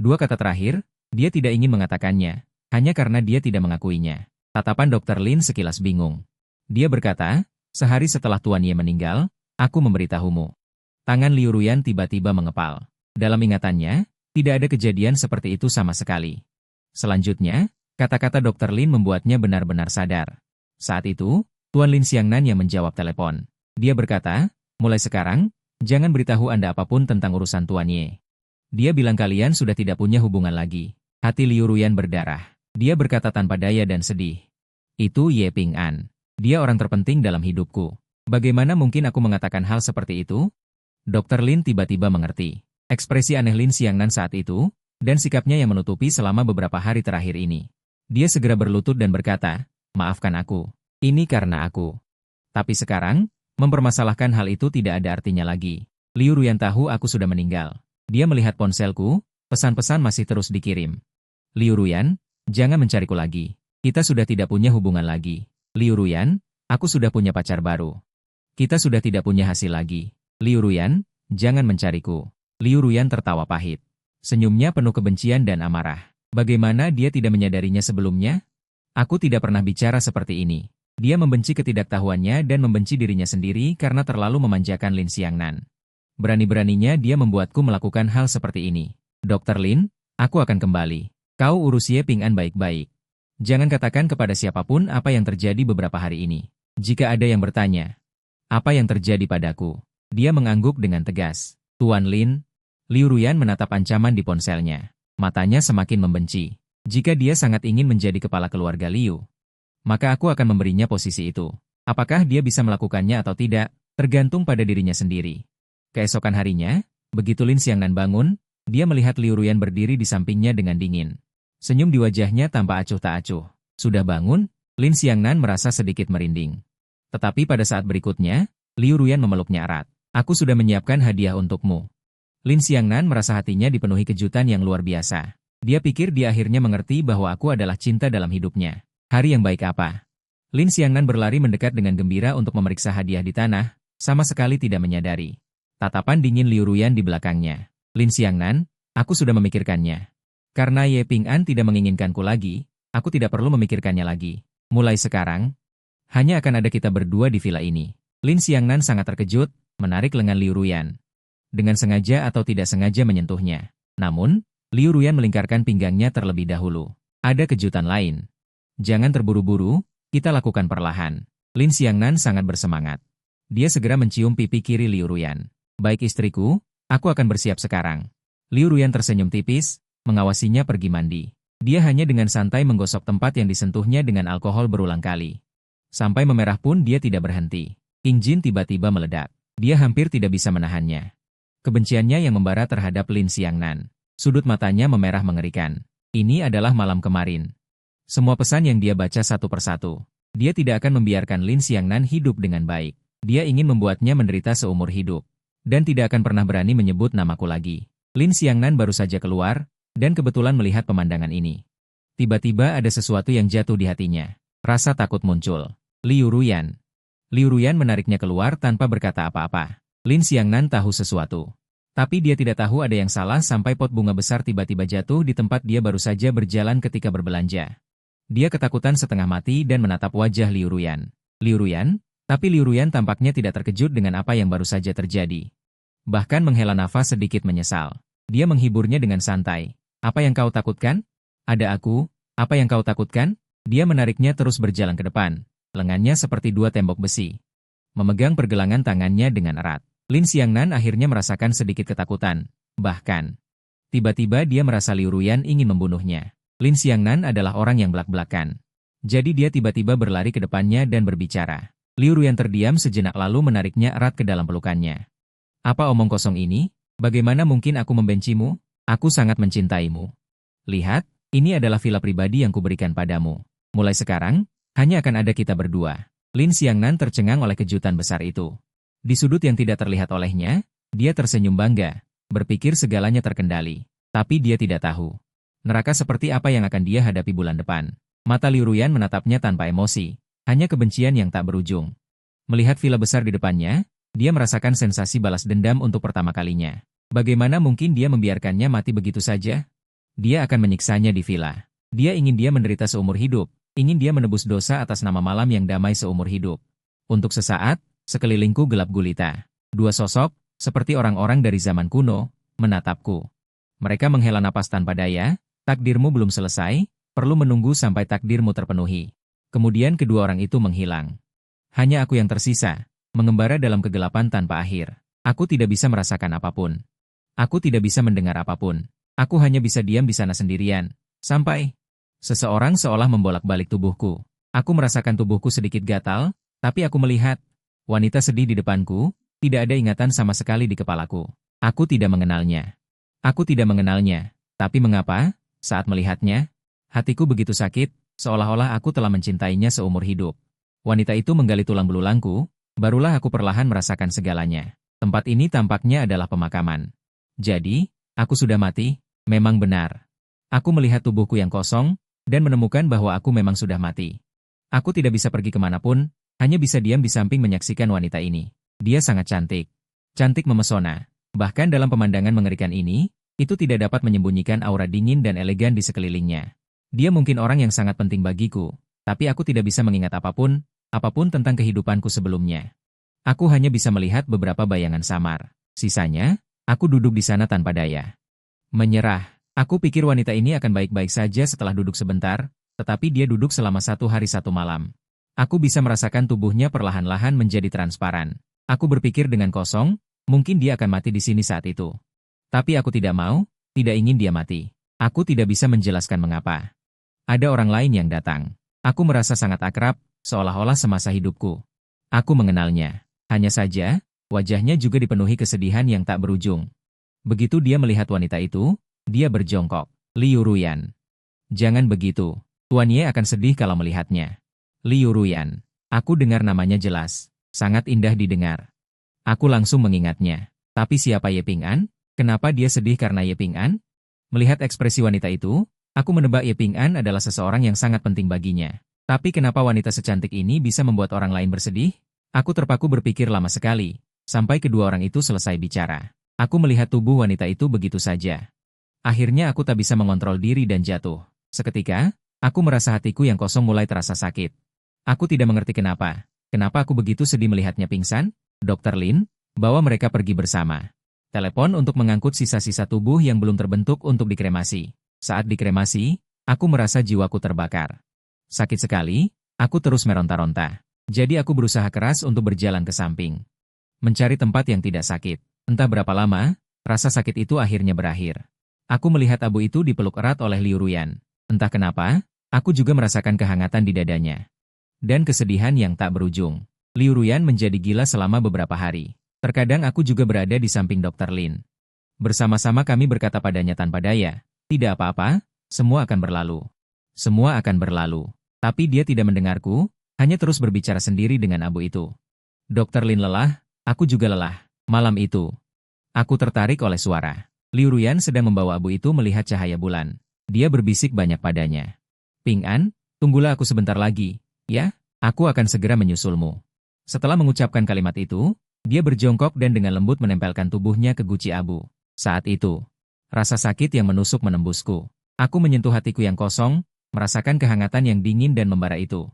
Dua kata terakhir, dia tidak ingin mengatakannya, hanya karena dia tidak mengakuinya. Tatapan Dr. Lin sekilas bingung. Dia berkata, "Sehari setelah Tuan Ye meninggal, aku memberitahumu." Tangan Liu Ruyan tiba-tiba mengepal. Dalam ingatannya, tidak ada kejadian seperti itu sama sekali. Selanjutnya, kata-kata Dr. Lin membuatnya benar-benar sadar. Saat itu, Tuan Lin Xiangnan yang menjawab telepon. Dia berkata, "Mulai sekarang, jangan beritahu Anda apapun tentang urusan Tuan Ye." Dia bilang kalian sudah tidak punya hubungan lagi. Hati Liu Ruyan berdarah. Dia berkata tanpa daya dan sedih. "Itu Ye Ping An. Dia orang terpenting dalam hidupku. Bagaimana mungkin aku mengatakan hal seperti itu?" Dr. Lin tiba-tiba mengerti. Ekspresi aneh Lin Xiangnan saat itu, dan sikapnya yang menutupi selama beberapa hari terakhir ini. Dia segera berlutut dan berkata, "Maafkan aku. Ini karena aku." Tapi sekarang, mempermasalahkan hal itu tidak ada artinya lagi. Liu Ruyan tahu aku sudah meninggal. Dia melihat ponselku, pesan-pesan masih terus dikirim. "Liu Ruyan, jangan mencariku lagi. Kita sudah tidak punya hubungan lagi. Liu Ruyan, aku sudah punya pacar baru. Kita sudah tidak punya hasil lagi. Liu Ruyan, jangan mencariku." Liu Ruyan tertawa pahit. Senyumnya penuh kebencian dan amarah. Bagaimana dia tidak menyadarinya sebelumnya? Aku tidak pernah bicara seperti ini. Dia membenci ketidaktahuannya dan membenci dirinya sendiri karena terlalu memanjakan Lin Xiangnan. Berani-beraninya dia membuatku melakukan hal seperti ini. "Dr. Lin, aku akan kembali. Kau urus Ye Ping An baik-baik. Jangan katakan kepada siapapun apa yang terjadi beberapa hari ini. Jika ada yang bertanya, apa yang terjadi padaku?" Dia mengangguk dengan tegas. "Tuan Lin." Liu Ruyan menatap ancaman di ponselnya. Matanya semakin membenci. Jika dia sangat ingin menjadi kepala keluarga Liu, maka aku akan memberinya posisi itu. Apakah dia bisa melakukannya atau tidak, tergantung pada dirinya sendiri. Keesokan harinya, begitu Lin Xiangnan bangun, dia melihat Liu Ruyan berdiri di sampingnya dengan dingin. Senyum di wajahnya tanpa acuh tak acuh. Sudah bangun, Lin Xiangnan merasa sedikit merinding. Tetapi pada saat berikutnya, Liu Ruyan memeluknya erat. "Aku sudah menyiapkan hadiah untukmu." Lin Xiangnan merasa hatinya dipenuhi kejutan yang luar biasa. Dia pikir dia akhirnya mengerti bahwa aku adalah cinta dalam hidupnya. Hari yang baik apa? Lin Xiangnan berlari mendekat dengan gembira untuk memeriksa hadiah di tanah, sama sekali tidak menyadari tatapan dingin Liu Ruyan di belakangnya. "Lin Xiangnan, aku sudah memikirkannya. Karena Ye Ping An tidak menginginkanku lagi, aku tidak perlu memikirkannya lagi. Mulai sekarang, hanya akan ada kita berdua di villa ini." Lin Xiangnan sangat terkejut, menarik lengan Liu Ruyan. Dengan sengaja atau tidak sengaja menyentuhnya. Namun, Liu Ruyan melingkarkan pinggangnya terlebih dahulu. "Ada kejutan lain. Jangan terburu-buru, kita lakukan perlahan." Lin Xiangnan sangat bersemangat. Dia segera mencium pipi kiri Liu Ruyan. "Baik istriku, aku akan bersiap sekarang." Liu Ruyan tersenyum tipis, mengawasinya pergi mandi. Dia hanya dengan santai menggosok tempat yang disentuhnya dengan alkohol berulang kali. Sampai memerah pun dia tidak berhenti. King Jin tiba-tiba meledak. Dia hampir tidak bisa menahannya. Kebenciannya yang membara terhadap Lin Xiangnan. Sudut matanya memerah mengerikan. Ini adalah malam kemarin. Semua pesan yang dia baca satu persatu. Dia tidak akan membiarkan Lin Xiangnan hidup dengan baik. Dia ingin membuatnya menderita seumur hidup. Dan tidak akan pernah berani menyebut namaku lagi. Lin Xiangnan baru saja keluar, dan kebetulan melihat pemandangan ini. Tiba-tiba ada sesuatu yang jatuh di hatinya. Rasa takut muncul. Liu Ruyan. Liu Ruyan menariknya keluar tanpa berkata apa-apa. Lin Xiangnan tahu sesuatu. Tapi dia tidak tahu ada yang salah sampai pot bunga besar tiba-tiba jatuh di tempat dia baru saja berjalan ketika berbelanja. Dia ketakutan setengah mati dan menatap wajah Liu Ruyan. "Liu Ruyan?" Tapi Liu Ruyan tampaknya tidak terkejut dengan apa yang baru saja terjadi. Bahkan menghela nafas sedikit menyesal. Dia menghiburnya dengan santai. "Apa yang kau takutkan? Ada aku, apa yang kau takutkan? Dia menariknya terus berjalan ke depan, lengannya seperti dua tembok besi. Memegang pergelangan tangannya dengan erat. Lin Xiangnan akhirnya merasakan sedikit ketakutan. Bahkan, tiba-tiba dia merasa Liu Ruyan ingin membunuhnya. Lin Xiangnan adalah orang yang belak-belakan. Jadi dia tiba-tiba berlari ke depannya dan berbicara. Liu Ruyan terdiam sejenak lalu menariknya erat ke dalam pelukannya. Apa omong kosong ini? Bagaimana mungkin aku membencimu? Aku sangat mencintaimu. Lihat, ini adalah villa pribadi yang kuberikan padamu. Mulai sekarang, hanya akan ada kita berdua. Lin Xiangnan tercengang oleh kejutan besar itu. Di sudut yang tidak terlihat olehnya, dia tersenyum bangga, berpikir segalanya terkendali. Tapi dia tidak tahu neraka seperti apa yang akan dia hadapi bulan depan. Mata Liu Ruyan menatapnya tanpa emosi, hanya kebencian yang tak berujung. Melihat villa besar di depannya, dia merasakan sensasi balas dendam untuk pertama kalinya. Bagaimana mungkin dia membiarkannya mati begitu saja? Dia akan menyiksanya di villa. Dia ingin dia menderita seumur hidup, ingin dia menebus dosa atas nama malam yang damai seumur hidup. Untuk sesaat, sekelilingku gelap gulita. Dua sosok, seperti orang-orang dari zaman kuno, menatapku. Mereka menghela napas tanpa daya, takdirmu belum selesai, perlu menunggu sampai takdirmu terpenuhi. Kemudian kedua orang itu menghilang. Hanya aku yang tersisa, mengembara dalam kegelapan tanpa akhir. Aku tidak bisa merasakan apapun. Aku tidak bisa mendengar apapun. Aku hanya bisa diam di sana sendirian. Sampai seseorang seolah membolak-balik tubuhku. Aku merasakan tubuhku sedikit gatal, tapi aku melihat wanita sedih di depanku, tidak ada ingatan sama sekali di kepalaku. Aku tidak mengenalnya. Aku tidak mengenalnya. Tapi mengapa, saat melihatnya, hatiku begitu sakit, seolah-olah aku telah mencintainya seumur hidup. Wanita itu menggali tulang belulangku, barulah aku perlahan merasakan segalanya. Tempat ini tampaknya adalah pemakaman. Jadi, aku sudah mati, memang benar. Aku melihat tubuhku yang kosong, dan menemukan bahwa aku memang sudah mati. Aku tidak bisa pergi kemanapun, hanya bisa diam di samping menyaksikan wanita ini. Dia sangat cantik. Cantik memesona. Bahkan dalam pemandangan mengerikan ini, itu tidak dapat menyembunyikan aura dingin dan elegan di sekelilingnya. Dia mungkin orang yang sangat penting bagiku, tapi aku tidak bisa mengingat apapun tentang kehidupanku sebelumnya. Aku hanya bisa melihat beberapa bayangan samar. Sisanya, aku duduk di sana tanpa daya. Menyerah. Aku pikir wanita ini akan baik-baik saja setelah duduk sebentar, tetapi dia duduk selama 1 hari 1 malam. Aku bisa merasakan tubuhnya perlahan-lahan menjadi transparan. Aku berpikir dengan kosong, mungkin dia akan mati di sini saat itu. Tapi aku tidak mau, tidak ingin dia mati. Aku tidak bisa menjelaskan mengapa. Ada orang lain yang datang. Aku merasa sangat akrab, seolah-olah semasa hidupku. Aku mengenalnya. Hanya saja, wajahnya juga dipenuhi kesedihan yang tak berujung. Begitu dia melihat wanita itu, dia berjongkok. Liu Ruyan. Jangan begitu. Tuan Ye akan sedih kalau melihatnya. Liu Ruyan. Aku dengar namanya jelas. Sangat indah didengar. Aku langsung mengingatnya. Tapi siapa Ye Ping'an? Kenapa dia sedih karena Ye Ping'an? Melihat ekspresi wanita itu, aku menebak Ye Ping'an adalah seseorang yang sangat penting baginya. Tapi kenapa wanita secantik ini bisa membuat orang lain bersedih? Aku terpaku berpikir lama sekali, sampai kedua orang itu selesai bicara. Aku melihat tubuh wanita itu begitu saja. Akhirnya aku tak bisa mengontrol diri dan jatuh. Seketika, aku merasa hatiku yang kosong mulai terasa sakit. Aku tidak mengerti kenapa. Kenapa aku begitu sedih melihatnya pingsan? Dr. Lin, bawa mereka pergi bersama. Telepon untuk mengangkut sisa-sisa tubuh yang belum terbentuk untuk dikremasi. Saat dikremasi, aku merasa jiwaku terbakar. Sakit sekali, aku terus meronta-ronta. Jadi aku berusaha keras untuk berjalan ke samping. Mencari tempat yang tidak sakit. Entah berapa lama, rasa sakit itu akhirnya berakhir. Aku melihat abu itu dipeluk erat oleh Liu Ruyan. Entah kenapa, aku juga merasakan kehangatan di dadanya. Dan kesedihan yang tak berujung. Liu Ruyan menjadi gila selama beberapa hari. Terkadang aku juga berada di samping Dr. Lin. Bersama-sama kami berkata padanya tanpa daya, tidak apa-apa, semua akan berlalu. Semua akan berlalu. Tapi dia tidak mendengarku, hanya terus berbicara sendiri dengan abu itu. Dr. Lin lelah, aku juga lelah. Malam itu, aku tertarik oleh suara. Liu Ruyan sedang membawa abu itu melihat cahaya bulan. Dia berbisik banyak padanya. Ping'an, tunggulah aku sebentar lagi, ya? Aku akan segera menyusulmu. Setelah mengucapkan kalimat itu, dia berjongkok dan dengan lembut menempelkan tubuhnya ke guci abu. Saat itu, rasa sakit yang menusuk menembusku. Aku menyentuh hatiku yang kosong, merasakan kehangatan yang dingin dan membara itu.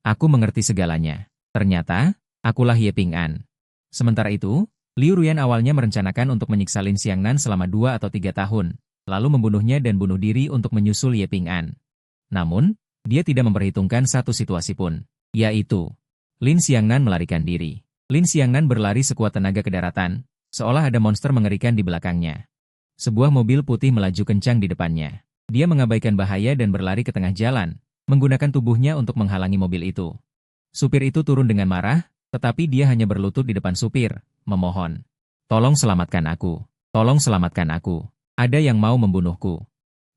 Aku mengerti segalanya. Ternyata, akulah Ye Ping'an. Sementara itu, Liu Ruyan awalnya merencanakan untuk menyiksa Lin Xiangnan selama 2 atau 3 tahun. lalu membunuhnya dan bunuh diri untuk menyusul Ye Ping'an. Namun, dia tidak memperhitungkan satu situasi pun, yaitu Lin Xiangnan melarikan diri. Lin Xiangnan berlari sekuat tenaga ke daratan, seolah ada monster mengerikan di belakangnya. Sebuah mobil putih melaju kencang di depannya. Dia mengabaikan bahaya dan berlari ke tengah jalan, menggunakan tubuhnya untuk menghalangi mobil itu. Supir itu turun dengan marah, tetapi dia hanya berlutut di depan supir, memohon. Tolong selamatkan aku. Tolong selamatkan aku. Ada yang mau membunuhku.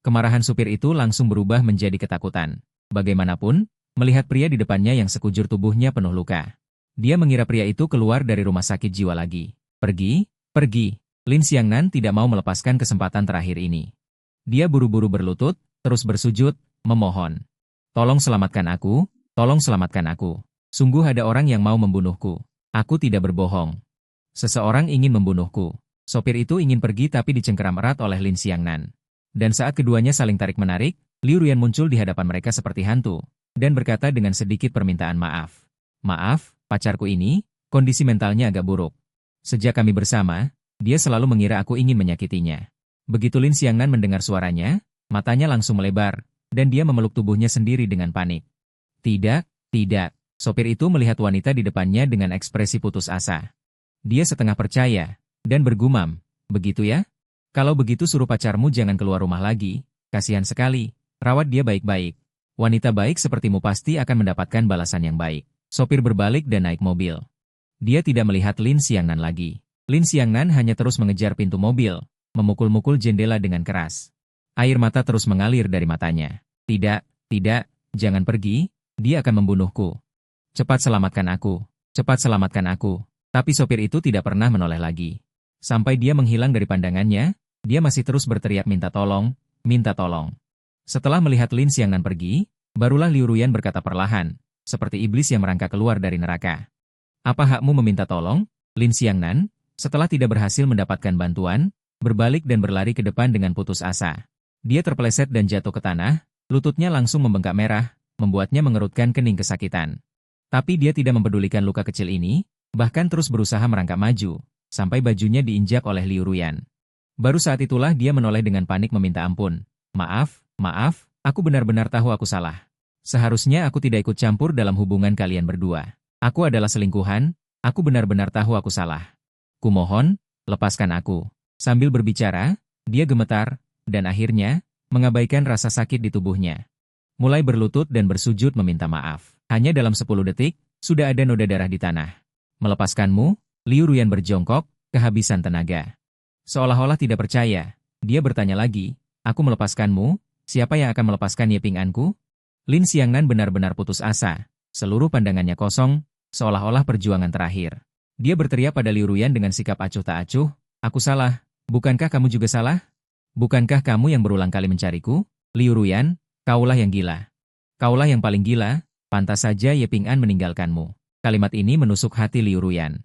Kemarahan supir itu langsung berubah menjadi ketakutan. Bagaimanapun, melihat pria di depannya yang sekujur tubuhnya penuh luka. Dia mengira pria itu keluar dari rumah sakit jiwa lagi. Pergi, pergi. Lin Xiangnan tidak mau melepaskan kesempatan terakhir ini. Dia buru-buru berlutut, terus bersujud, memohon. Tolong selamatkan aku, tolong selamatkan aku. Sungguh ada orang yang mau membunuhku. Aku tidak berbohong. Seseorang ingin membunuhku. Sopir itu ingin pergi tapi dicengkeram erat oleh Lin Xiangnan. Dan saat keduanya saling tarik-menarik, Liu Ruyan muncul di hadapan mereka seperti hantu, dan berkata dengan sedikit permintaan maaf. Maaf, pacarku ini, kondisi mentalnya agak buruk. Sejak kami bersama, dia selalu mengira aku ingin menyakitinya. Begitu Lin Xiangnan mendengar suaranya, matanya langsung melebar, dan dia memeluk tubuhnya sendiri dengan panik. Tidak, tidak. Sopir itu melihat wanita di depannya dengan ekspresi putus asa. Dia setengah percaya, dan bergumam, begitu ya? Kalau begitu suruh pacarmu jangan keluar rumah lagi, kasihan sekali, rawat dia baik-baik. Wanita baik sepertimu pasti akan mendapatkan balasan yang baik. Sopir berbalik dan naik mobil. Dia tidak melihat Lin Xiangnan lagi. Lin Xiangnan hanya terus mengejar pintu mobil, memukul-mukul jendela dengan keras. Air mata terus mengalir dari matanya. Tidak, tidak, jangan pergi, dia akan membunuhku. Cepat selamatkan aku, cepat selamatkan aku. Tapi sopir itu tidak pernah menoleh lagi. Sampai dia menghilang dari pandangannya, dia masih terus berteriak minta tolong, minta tolong. Setelah melihat Lin Xiangnan pergi, barulah Liu Ruyan berkata perlahan, seperti iblis yang merangkak keluar dari neraka. Apa hakmu meminta tolong, Lin Xiangnan? Setelah tidak berhasil mendapatkan bantuan, berbalik dan berlari ke depan dengan putus asa. Dia terpeleset dan jatuh ke tanah, lututnya langsung membengkak merah, membuatnya mengerutkan kening kesakitan. Tapi dia tidak mempedulikan luka kecil ini, bahkan terus berusaha merangkak maju, sampai bajunya diinjak oleh Liu Ruyan. Baru saat itulah dia menoleh dengan panik meminta ampun. Maaf, maaf, aku benar-benar tahu aku salah. Seharusnya aku tidak ikut campur dalam hubungan kalian berdua. Aku adalah selingkuhan, aku benar-benar tahu aku salah. Kumohon, lepaskan aku. Sambil berbicara, dia gemetar, dan akhirnya, mengabaikan rasa sakit di tubuhnya. Mulai berlutut dan bersujud meminta maaf. Hanya dalam 10 detik, sudah ada noda darah di tanah. Melepaskanmu, Liu Ruyan berjongkok, kehabisan tenaga. Seolah-olah tidak percaya, dia bertanya lagi, aku melepaskanmu, siapa yang akan melepaskan Ye Ping'anku? Lin Xiangnan benar-benar putus asa, seluruh pandangannya kosong, seolah-olah perjuangan terakhir. Dia berteriak pada Liu Ruyan dengan sikap acuh tak acuh, aku salah, bukankah kamu juga salah? Bukankah kamu yang berulang kali mencariku? Liu Ruyan, kaulah yang gila. Kaulah yang paling gila, pantas saja Ye Ping'an meninggalkanmu. Kalimat ini menusuk hati Liu Ruyan.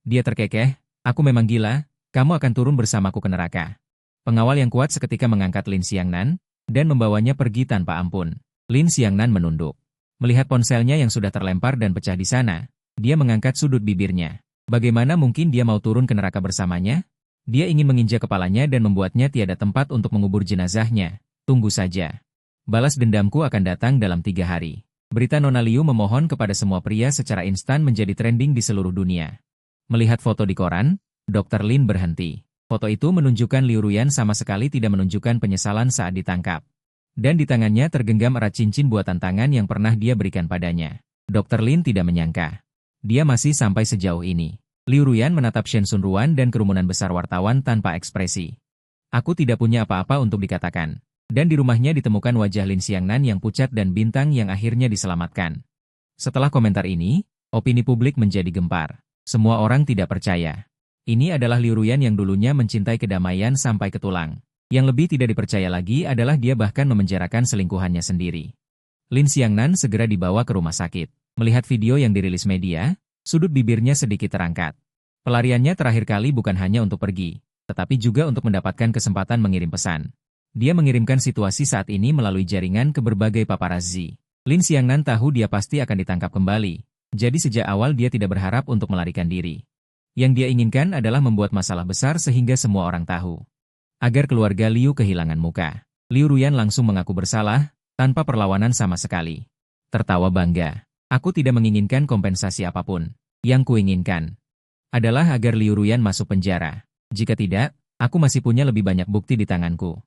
Dia terkekeh, aku memang gila, kamu akan turun bersamaku ke neraka. Pengawal yang kuat seketika mengangkat Lin Xiangnan, dan membawanya pergi tanpa ampun. Lin Xiangnan menunduk. Melihat ponselnya yang sudah terlempar dan pecah di sana, dia mengangkat sudut bibirnya. Bagaimana mungkin dia mau turun ke neraka bersamanya? Dia ingin menginjak kepalanya dan membuatnya tiada tempat untuk mengubur jenazahnya. Tunggu saja. Balas dendamku akan datang dalam 3 hari. Berita Nona Liu memohon kepada semua pria secara instan menjadi trending di seluruh dunia. Melihat foto di koran, Dr. Lin berhenti. Foto itu menunjukkan Liu Ruyan sama sekali tidak menunjukkan penyesalan saat ditangkap. Dan di tangannya tergenggam erat cincin buatan tangan yang pernah dia berikan padanya. Dr. Lin tidak menyangka. Dia masih sampai sejauh ini. Liu Ruyan menatap Shen Sunruan dan kerumunan besar wartawan tanpa ekspresi. Aku tidak punya apa-apa untuk dikatakan. Dan di rumahnya ditemukan wajah Lin Xiangnan yang pucat dan bintang yang akhirnya diselamatkan. Setelah komentar ini, opini publik menjadi gempar. Semua orang tidak percaya. Ini adalah Liu Ruyan yang dulunya mencintai kedamaian sampai ke tulang. Yang lebih tidak dipercaya lagi adalah dia bahkan memenjarakan selingkuhannya sendiri. Lin Xiangnan segera dibawa ke rumah sakit. Melihat video yang dirilis media, sudut bibirnya sedikit terangkat. Pelariannya terakhir kali bukan hanya untuk pergi, tetapi juga untuk mendapatkan kesempatan mengirim pesan. Dia mengirimkan situasi saat ini melalui jaringan ke berbagai paparazzi. Lin Xiangnan tahu dia pasti akan ditangkap kembali, jadi sejak awal dia tidak berharap untuk melarikan diri. Yang dia inginkan adalah membuat masalah besar sehingga semua orang tahu. agar keluarga Liu kehilangan muka. Liu Ruyan langsung mengaku bersalah, tanpa perlawanan sama sekali. Tertawa bangga. Aku tidak menginginkan kompensasi apapun. Yang kuinginkan adalah agar Liu Ruyan masuk penjara. Jika tidak, aku masih punya lebih banyak bukti di tanganku.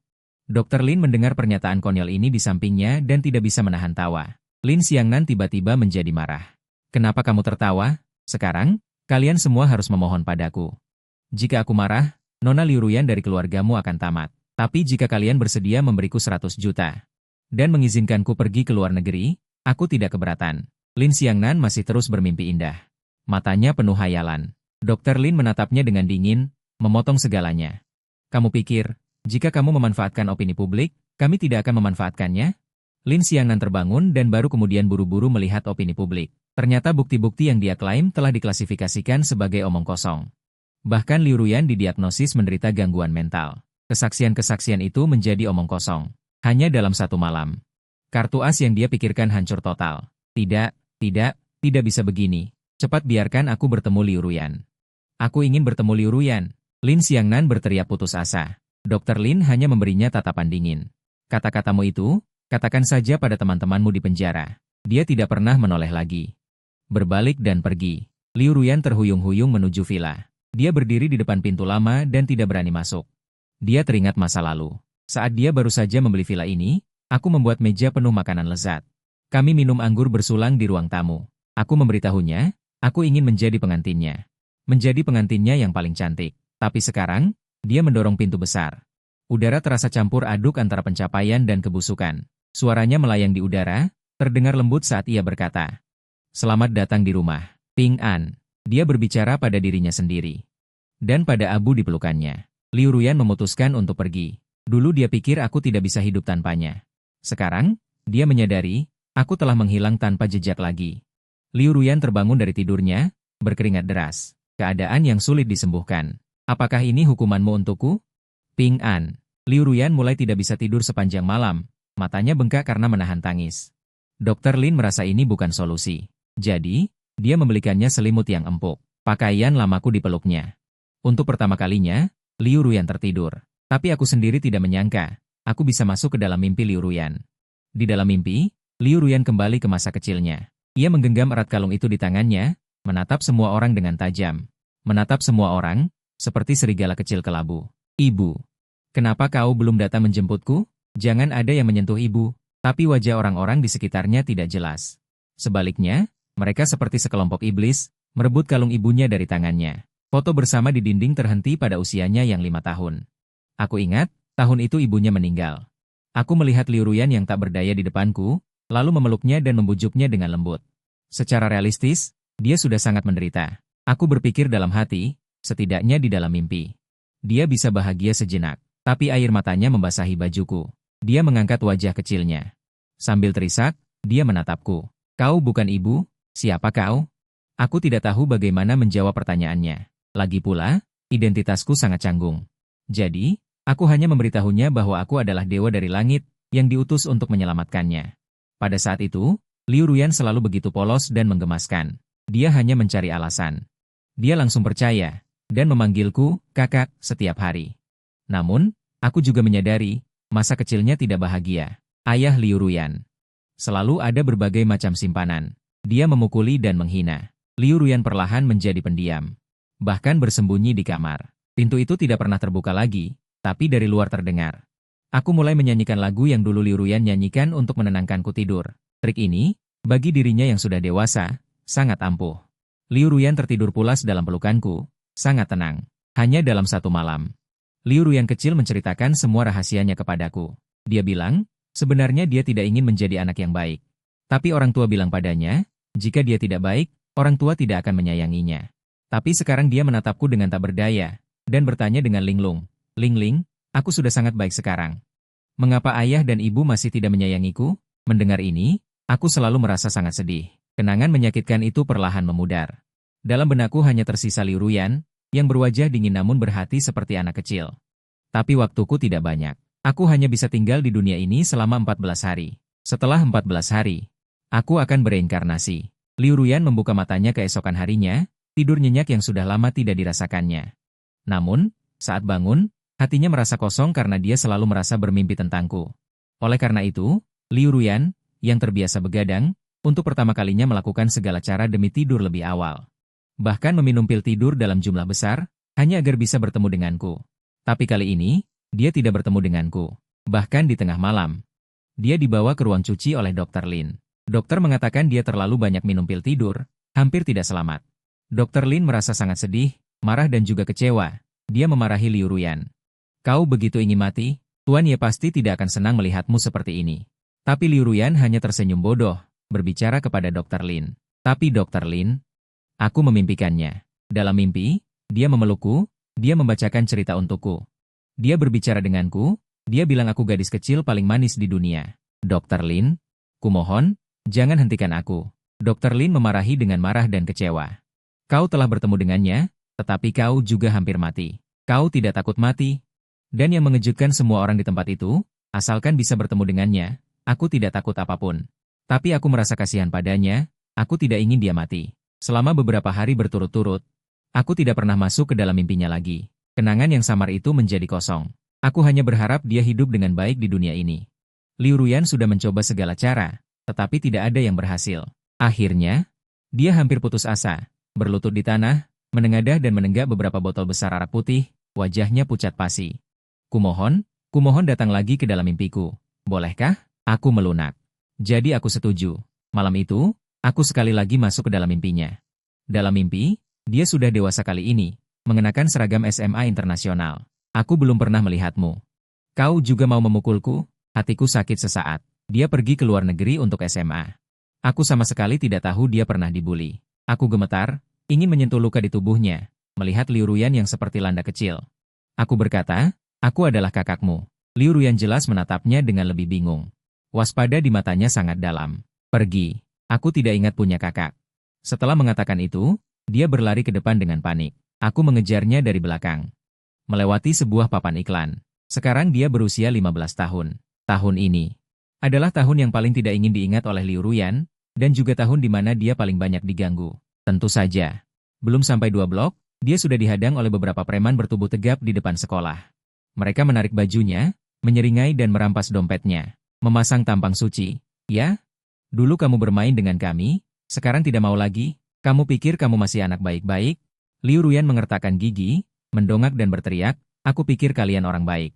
Dr. Lin mendengar pernyataan konyol ini di sampingnya dan tidak bisa menahan tawa. Lin Xiangnan tiba-tiba menjadi marah. Kenapa kamu tertawa? Sekarang, kalian semua harus memohon padaku. Jika aku marah, Nona Liu Ruyan dari keluargamu akan tamat. Tapi jika kalian bersedia memberiku 100 juta dan mengizinkanku pergi ke luar negeri, aku tidak keberatan. Lin Xiangnan masih terus bermimpi indah. Matanya penuh hayalan. Dr. Lin menatapnya dengan dingin, memotong segalanya. Kamu pikir, jika kamu memanfaatkan opini publik, kami tidak akan memanfaatkannya? Lin Xiangnan terbangun dan baru kemudian buru-buru melihat opini publik. Ternyata bukti-bukti yang dia klaim telah diklasifikasikan sebagai omong kosong. Bahkan Liu Ruyan didiagnosis menderita gangguan mental. Kesaksian-kesaksian itu menjadi omong kosong. Hanya dalam satu malam. Kartu as yang dia pikirkan hancur total. Tidak bisa begini. Cepat biarkan aku bertemu Liu Ruyan. Aku ingin bertemu Liu Ruyan. Lin Xiangnan berteriak putus asa. Dr. Lin hanya memberinya tatapan dingin. Kata-katamu itu, katakan saja pada teman-temanmu di penjara. Dia tidak pernah menoleh lagi. Berbalik dan pergi. Liu Ruyan terhuyung-huyung menuju villa. Dia berdiri di depan pintu lama dan tidak berani masuk. Dia teringat masa lalu. Saat dia baru saja membeli villa ini, aku membuat meja penuh makanan lezat. Kami minum anggur bersulang di ruang tamu. Aku memberitahunya, aku ingin menjadi pengantinnya. Menjadi pengantinnya yang paling cantik. Tapi sekarang, dia mendorong pintu besar. Udara terasa campur aduk antara pencapaian dan kebusukan. Suaranya melayang di udara, terdengar lembut saat ia berkata, "Selamat datang di rumah, Ping An." Dia berbicara pada dirinya sendiri. Dan pada abu di pelukannya. Liu Ruyan memutuskan untuk pergi. Dulu dia pikir aku tidak bisa hidup tanpanya. Sekarang, dia menyadari, aku telah menghilang tanpa jejak lagi. Liu Ruyan terbangun dari tidurnya, berkeringat deras. Keadaan yang sulit disembuhkan. Apakah ini hukumanmu untukku? Ping An. Liu Ruyan mulai tidak bisa tidur sepanjang malam. Matanya bengkak karena menahan tangis. Dr. Lin merasa ini bukan solusi. Jadi, dia membelikannya selimut yang empuk. Pakaian lamaku dipeluknya. Untuk pertama kalinya, Liu Ruyan tertidur. Tapi aku sendiri tidak menyangka, aku bisa masuk ke dalam mimpi Liu Ruyan. Di dalam mimpi, Liu Ruyan kembali ke masa kecilnya. Ia menggenggam erat kalung itu di tangannya, menatap semua orang dengan tajam. Menatap semua orang, seperti serigala kecil kelabu. Ibu, kenapa kau belum datang menjemputku? Jangan ada yang menyentuh ibu, tapi wajah orang-orang di sekitarnya tidak jelas. Sebaliknya, mereka seperti sekelompok iblis, merebut kalung ibunya dari tangannya. Foto bersama di dinding terhenti pada usianya yang 5 tahun. Aku ingat, tahun itu ibunya meninggal. Aku melihat Liu Ruyan yang tak berdaya di depanku, lalu memeluknya dan membujuknya dengan lembut. Secara realistis, dia sudah sangat menderita. Aku berpikir dalam hati, setidaknya di dalam mimpi. Dia bisa bahagia sejenak, tapi air matanya membasahi bajuku. Dia mengangkat wajah kecilnya. Sambil terisak, dia menatapku. Kau bukan ibu, siapa kau? Aku tidak tahu bagaimana menjawab pertanyaannya. Lagi pula, identitasku sangat canggung. Jadi, aku hanya memberitahunya bahwa aku adalah dewa dari langit, yang diutus untuk menyelamatkannya. Pada saat itu, Liu Ruyan selalu begitu polos dan menggemaskan. Dia hanya mencari alasan. Dia langsung percaya, dan memanggilku, kakak, setiap hari. Namun, aku juga menyadari, masa kecilnya tidak bahagia. Ayah Liu Ruyan. Selalu ada berbagai macam simpanan. Dia memukuli dan menghina. Liu Ruyan perlahan menjadi pendiam. Bahkan bersembunyi di kamar. Pintu itu tidak pernah terbuka lagi, tapi dari luar terdengar. Aku mulai menyanyikan lagu yang dulu Liu Ruyan nyanyikan untuk menenangkanku tidur. Trik ini, bagi dirinya yang sudah dewasa, sangat ampuh. Liu Ruyan tertidur pulas dalam pelukanku, sangat tenang. Hanya dalam satu malam. Liu Ruyan kecil menceritakan semua rahasianya kepadaku. Dia bilang, sebenarnya dia tidak ingin menjadi anak yang baik. Tapi orang tua bilang padanya, jika dia tidak baik, orang tua tidak akan menyayanginya. Tapi sekarang dia menatapku dengan tak berdaya, dan bertanya dengan linglung, "Ling, aku sudah sangat baik sekarang. Mengapa ayah dan ibu masih tidak menyayangiku?" Mendengar ini, aku selalu merasa sangat sedih. Kenangan menyakitkan itu perlahan memudar. Dalam benakku hanya tersisa Liu Ruyan, yang berwajah dingin namun berhati seperti anak kecil. Tapi waktuku tidak banyak. Aku hanya bisa tinggal di dunia ini selama 14 hari. Setelah 14 hari, aku akan bereinkarnasi. Liu Ruyan membuka matanya keesokan harinya, tidur nyenyak yang sudah lama tidak dirasakannya. Namun, saat bangun, Hatinya merasa kosong karena dia selalu merasa bermimpi tentangku. Oleh karena itu, Liu Ruyan, yang terbiasa begadang, untuk pertama kalinya melakukan segala cara demi tidur lebih awal. Bahkan meminum pil tidur dalam jumlah besar, hanya agar bisa bertemu denganku. Tapi kali ini, dia tidak bertemu denganku. Bahkan di tengah malam, dia dibawa ke ruang cuci oleh Dr. Lin. Dokter mengatakan dia terlalu banyak minum pil tidur, hampir tidak selamat. Dr. Lin merasa sangat sedih, marah dan juga kecewa. Dia memarahi Liu Ruyan. Kau begitu ingin mati? Tuan Ye pasti tidak akan senang melihatmu seperti ini. Tapi Liu Ruyan hanya tersenyum bodoh, berbicara kepada Dr. Lin. Tapi Dr. Lin, aku memimpikannya. Dalam mimpi, dia memelukku, dia membacakan cerita untukku. Dia berbicara denganku, dia bilang aku gadis kecil paling manis di dunia. Dr. Lin, kumohon, jangan hentikan aku. Dr. Lin memarahi dengan marah dan kecewa. Kau telah bertemu dengannya, tetapi kau juga hampir mati. Kau tidak takut mati? Dan yang mengejutkan semua orang di tempat itu, asalkan bisa bertemu dengannya, aku tidak takut apapun. Tapi aku merasa kasihan padanya, aku tidak ingin dia mati. Selama beberapa hari berturut-turut, aku tidak pernah masuk ke dalam mimpinya lagi. Kenangan yang samar itu menjadi kosong. Aku hanya berharap dia hidup dengan baik di dunia ini. Liu Ruyan sudah mencoba segala cara, tetapi tidak ada yang berhasil. Akhirnya, dia hampir putus asa, berlutut di tanah, menengadah dan menenggak beberapa botol besar arak putih, wajahnya pucat pasi. Kumohon datang lagi ke dalam mimpiku. Bolehkah? Aku melunak. Jadi aku setuju. Malam itu, aku sekali lagi masuk ke dalam mimpinya. Dalam mimpi, dia sudah dewasa kali ini, mengenakan seragam SMA internasional. Aku belum pernah melihatmu. Kau juga mau memukulku? Hatiku sakit sesaat. Dia pergi ke luar negeri untuk SMA. Aku sama sekali tidak tahu dia pernah dibully. Aku gemetar, ingin menyentuh luka di tubuhnya, melihat Liu Ruyan yang seperti landa kecil. Aku berkata, aku adalah kakakmu. Liu Ruyan jelas menatapnya dengan lebih bingung. Waspada di matanya sangat dalam. Pergi. Aku tidak ingat punya kakak. Setelah mengatakan itu, dia berlari ke depan dengan panik. Aku mengejarnya dari belakang. Melewati sebuah papan iklan. Sekarang dia berusia 15 tahun. Tahun ini adalah tahun yang paling tidak ingin diingat oleh Liu Ruyan, dan juga tahun di mana dia paling banyak diganggu. Tentu saja. Belum sampai 2 blok, dia sudah dihadang oleh beberapa preman bertubuh tegap di depan sekolah. Mereka menarik bajunya, menyeringai dan merampas dompetnya. Memasang tampang suci. Ya? Dulu kamu bermain dengan kami, sekarang tidak mau lagi? Kamu pikir kamu masih anak baik-baik? Liu Ruyan mengertakkan gigi, mendongak dan berteriak, aku pikir kalian orang baik.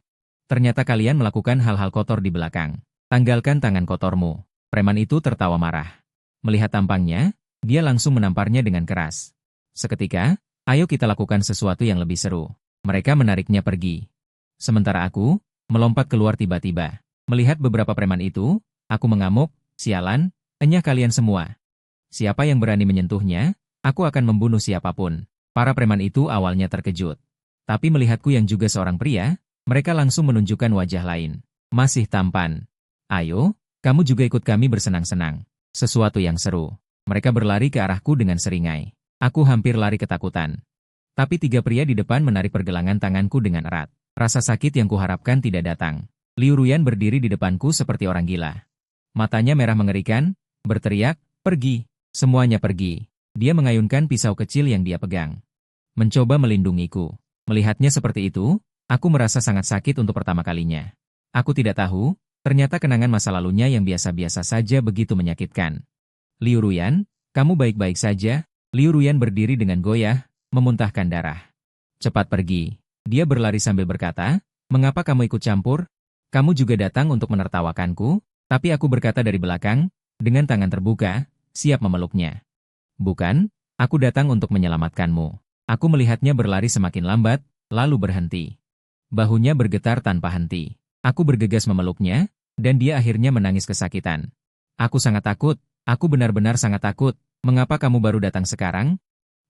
Ternyata kalian melakukan hal-hal kotor di belakang. Tanggalkan tangan kotormu. Preman itu tertawa marah. Melihat tampangnya, dia langsung menamparnya dengan keras. Seketika, ayo kita lakukan sesuatu yang lebih seru. Mereka menariknya pergi. Sementara aku, melompat keluar tiba-tiba. Melihat beberapa preman itu, aku mengamuk, sialan, enyah kalian semua. Siapa yang berani menyentuhnya, aku akan membunuh siapapun. Para preman itu awalnya terkejut. Tapi melihatku yang juga seorang pria, mereka langsung menunjukkan wajah lain. Masih tampan. Ayo, kamu juga ikut kami bersenang-senang. Sesuatu yang seru. Mereka berlari ke arahku dengan seringai. Aku hampir lari ketakutan. Tapi 3 pria di depan menarik pergelangan tanganku dengan erat. Rasa sakit yang kuharapkan tidak datang. Liu Ruyan berdiri di depanku seperti orang gila. Matanya merah mengerikan, berteriak, pergi. Semuanya pergi. Dia mengayunkan pisau kecil yang dia pegang. Mencoba melindungiku. Melihatnya seperti itu, aku merasa sangat sakit untuk pertama kalinya. Aku tidak tahu, ternyata kenangan masa lalunya yang biasa-biasa saja begitu menyakitkan. Liu Ruyan, kamu baik-baik saja? Liu Ruyan berdiri dengan goyah, memuntahkan darah. Cepat pergi. Dia berlari sambil berkata, mengapa kamu ikut campur? Kamu juga datang untuk menertawakanku? Tapi aku berkata dari belakang, dengan tangan terbuka, siap memeluknya. Bukan, aku datang untuk menyelamatkanmu. Aku melihatnya berlari semakin lambat, lalu berhenti. Bahunya bergetar tanpa henti. Aku bergegas memeluknya, dan dia akhirnya menangis kesakitan. Aku sangat takut, aku benar-benar sangat takut. Mengapa kamu baru datang sekarang?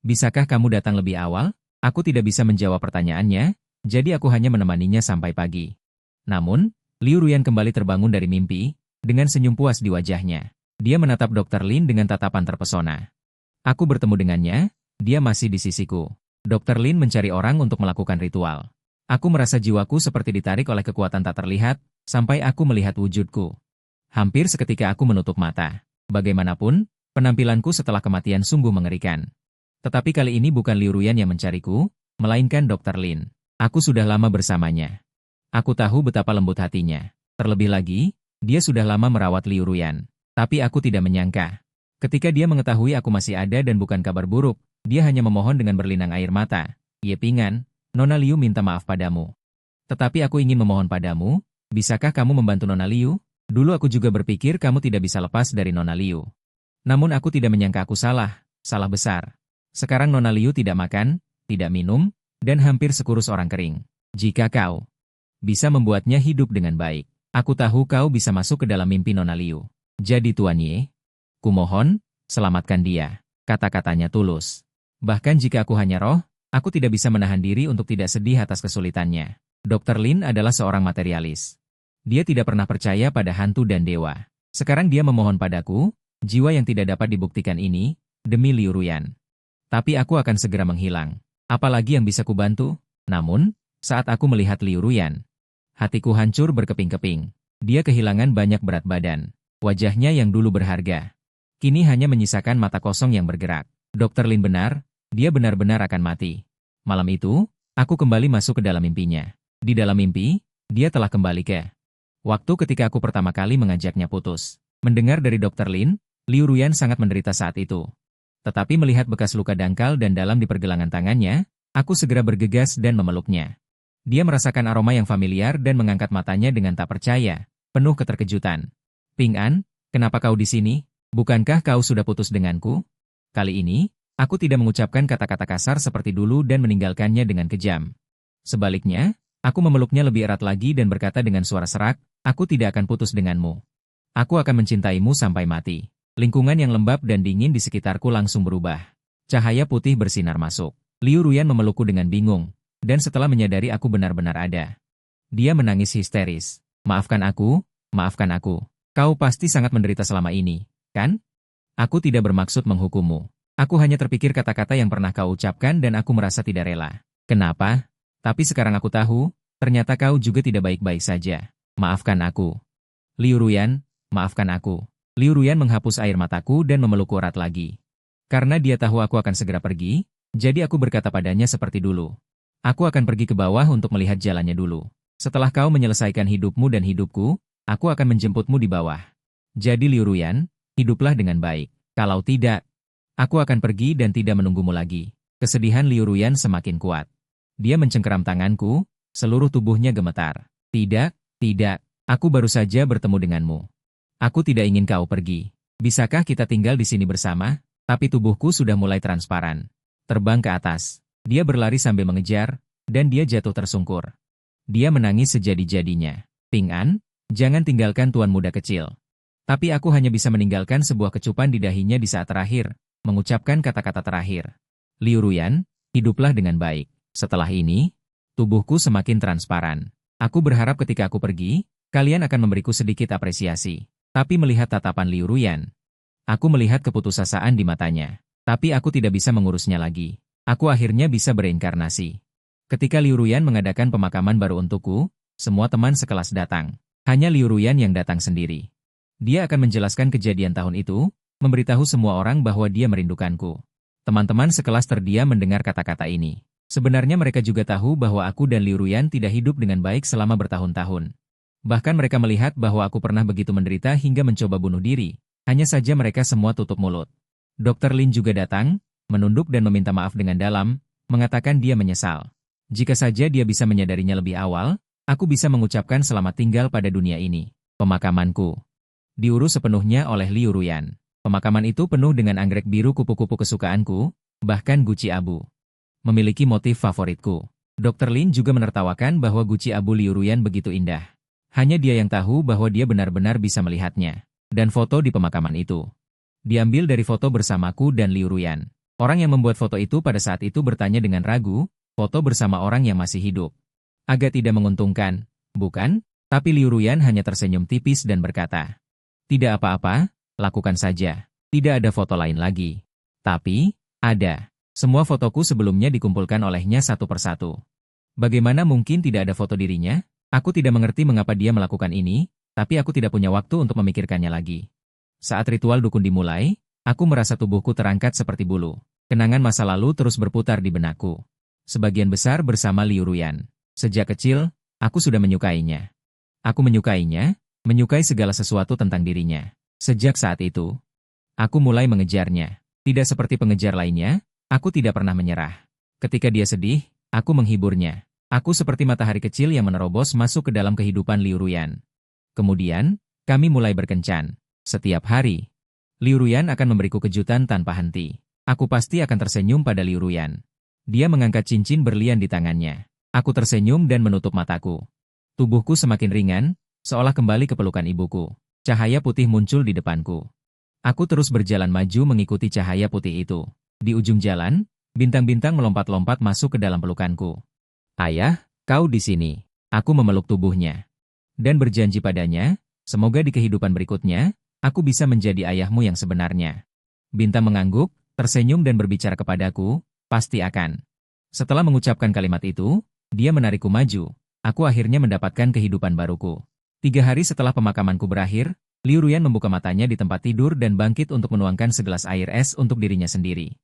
Bisakah kamu datang lebih awal? Aku tidak bisa menjawab pertanyaannya, jadi aku hanya menemaninya sampai pagi. Namun, Liu Ruyan kembali terbangun dari mimpi, dengan senyum puas di wajahnya. Dia menatap Dr. Lin dengan tatapan terpesona. Aku bertemu dengannya, dia masih di sisiku. Dr. Lin mencari orang untuk melakukan ritual. Aku merasa jiwaku seperti ditarik oleh kekuatan tak terlihat, sampai aku melihat wujudku. Hampir seketika aku menutup mata. Bagaimanapun, penampilanku setelah kematian sungguh mengerikan. Tetapi kali ini bukan Liu Ruyan yang mencariku, melainkan Dr. Lin. Aku sudah lama bersamanya. Aku tahu betapa lembut hatinya. Terlebih lagi, dia sudah lama merawat Liu Ruyan. Tapi aku tidak menyangka. Ketika dia mengetahui aku masih ada dan bukan kabar buruk, dia hanya memohon dengan berlinang air mata. Ye Pingan, Nona Liu minta maaf padamu. Tetapi aku ingin memohon padamu, bisakah kamu membantu Nona Liu? Dulu aku juga berpikir kamu tidak bisa lepas dari Nona Liu. Namun aku tidak menyangka aku salah besar. Sekarang Nona Liu tidak makan, tidak minum, dan hampir sekurus orang kering. Jika kau bisa membuatnya hidup dengan baik, aku tahu kau bisa masuk ke dalam mimpi Nona Liu. Jadi Tuan Ye, kumohon, selamatkan dia. Kata-katanya tulus. Bahkan jika aku hanya roh, aku tidak bisa menahan diri untuk tidak sedih atas kesulitannya. Dr. Lin adalah seorang materialis. Dia tidak pernah percaya pada hantu dan dewa. Sekarang dia memohon padaku, jiwa yang tidak dapat dibuktikan ini, demi Liu Ruyan. Tapi aku akan segera menghilang. Apalagi yang bisa kubantu? Namun, saat aku melihat Liu Ruyan, hatiku hancur berkeping-keping. Dia kehilangan banyak berat badan. Wajahnya yang dulu berharga, kini hanya menyisakan mata kosong yang bergerak. Dr. Lin benar, dia benar-benar akan mati. Malam itu, aku kembali masuk ke dalam mimpinya. Di dalam mimpi, dia telah kembali ke waktu ketika aku pertama kali mengajaknya putus. Mendengar dari Dr. Lin, Liu Ruyan sangat menderita saat itu. Tetapi melihat bekas luka dangkal dan dalam di pergelangan tangannya, aku segera bergegas dan memeluknya. Dia merasakan aroma yang familiar dan mengangkat matanya dengan tak percaya, penuh keterkejutan. Ping An, kenapa kau di sini? Bukankah kau sudah putus denganku? Kali ini, aku tidak mengucapkan kata-kata kasar seperti dulu dan meninggalkannya dengan kejam. Sebaliknya, aku memeluknya lebih erat lagi dan berkata dengan suara serak, aku tidak akan putus denganmu. Aku akan mencintaimu sampai mati. Lingkungan yang lembab dan dingin di sekitarku langsung berubah. Cahaya putih bersinar masuk. Liu Ruyan memelukku dengan bingung, dan setelah menyadari aku benar-benar ada, dia menangis histeris. Maafkan aku, maafkan aku. Kau pasti sangat menderita selama ini, kan? Aku tidak bermaksud menghukummu. Aku hanya terpikir kata-kata yang pernah kau ucapkan dan aku merasa tidak rela. Kenapa? Tapi sekarang aku tahu, ternyata kau juga tidak baik-baik saja. Maafkan aku. Liu Ruyan, maafkan aku. Liu Ruyan menghapus air mataku dan memelukku erat lagi. Karena dia tahu aku akan segera pergi, jadi aku berkata padanya seperti dulu. Aku akan pergi ke bawah untuk melihat jalannya dulu. Setelah kau menyelesaikan hidupmu dan hidupku, aku akan menjemputmu di bawah. Jadi Liu Ruyan, hiduplah dengan baik. Kalau tidak, aku akan pergi dan tidak menunggumu lagi. Kesedihan Liu Ruyan semakin kuat. Dia mencengkeram tanganku, seluruh tubuhnya gemetar. Tidak, tidak, aku baru saja bertemu denganmu. Aku tidak ingin kau pergi. Bisakah kita tinggal di sini bersama? Tapi tubuhku sudah mulai transparan. Terbang ke atas. Dia berlari sambil mengejar, dan dia jatuh tersungkur. Dia menangis sejadi-jadinya. Ping An, jangan tinggalkan tuan muda kecil. Tapi aku hanya bisa meninggalkan sebuah kecupan di dahinya di saat terakhir, mengucapkan kata-kata terakhir. Liu Ruyan, hiduplah dengan baik. Setelah ini, tubuhku semakin transparan. Aku berharap ketika aku pergi, kalian akan memberiku sedikit apresiasi. Tapi melihat tatapan Liu Ruyan, aku melihat keputusasaan di matanya. Tapi aku tidak bisa mengurusnya lagi. Aku akhirnya bisa bereinkarnasi. Ketika Liu Ruyan mengadakan pemakaman baru untukku, semua teman sekelas datang. Hanya Liu Ruyan yang datang sendiri. Dia akan menjelaskan kejadian tahun itu, memberitahu semua orang bahwa dia merindukanku. Teman-teman sekelas terdiam mendengar kata-kata ini. Sebenarnya mereka juga tahu bahwa aku dan Liu Ruyan tidak hidup dengan baik selama bertahun-tahun. Bahkan mereka melihat bahwa aku pernah begitu menderita hingga mencoba bunuh diri. Hanya saja mereka semua tutup mulut. Dr. Lin juga datang, menunduk dan meminta maaf dengan dalam, mengatakan dia menyesal. Jika saja dia bisa menyadarinya lebih awal, aku bisa mengucapkan selamat tinggal pada dunia ini. Pemakamanku diurus sepenuhnya oleh Liu Ruyan. Pemakaman itu penuh dengan anggrek biru kupu-kupu kesukaanku, bahkan guci abu. Memiliki motif favoritku. Dr. Lin juga menertawakan bahwa guci abu Liu Ruyan begitu indah. Hanya dia yang tahu bahwa dia benar-benar bisa melihatnya. Dan foto di pemakaman itu diambil dari foto bersamaku dan Liu Ruyan. Orang yang membuat foto itu pada saat itu bertanya dengan ragu, foto bersama orang yang masih hidup. Agak tidak menguntungkan, bukan? Tapi Liu Ruyan hanya tersenyum tipis dan berkata, tidak apa-apa, lakukan saja. Tidak ada foto lain lagi. Tapi, ada. Semua fotoku sebelumnya dikumpulkan olehnya satu persatu. Bagaimana mungkin tidak ada foto dirinya? Aku tidak mengerti mengapa dia melakukan ini, tapi aku tidak punya waktu untuk memikirkannya lagi. Saat ritual dukun dimulai, aku merasa tubuhku terangkat seperti bulu. Kenangan masa lalu terus berputar di benakku. Sebagian besar bersama Liu Ruyan. Sejak kecil, aku sudah menyukainya. Aku menyukainya, menyukai segala sesuatu tentang dirinya. Sejak saat itu, aku mulai mengejarnya. Tidak seperti pengejar lainnya, aku tidak pernah menyerah. Ketika dia sedih, aku menghiburnya. Aku seperti matahari kecil yang menerobos masuk ke dalam kehidupan Liu Ruyan. Kemudian, kami mulai berkencan. Setiap hari, Liu Ruyan akan memberiku kejutan tanpa henti. Aku pasti akan tersenyum pada Liu Ruyan. Dia mengangkat cincin berlian di tangannya. Aku tersenyum dan menutup mataku. Tubuhku semakin ringan, seolah kembali ke pelukan ibuku. Cahaya putih muncul di depanku. Aku terus berjalan maju mengikuti cahaya putih itu. Di ujung jalan, bintang-bintang melompat-lompat masuk ke dalam pelukanku. Ayah, kau di sini. Aku memeluk tubuhnya. Dan berjanji padanya, semoga di kehidupan berikutnya, aku bisa menjadi ayahmu yang sebenarnya. Bintang mengangguk, tersenyum dan berbicara kepadaku, pasti akan. Setelah mengucapkan kalimat itu, dia menarikku maju. Aku akhirnya mendapatkan kehidupan baruku. 3 hari setelah pemakamanku berakhir, Liu Ruyan membuka matanya di tempat tidur dan bangkit untuk menuangkan segelas air es untuk dirinya sendiri.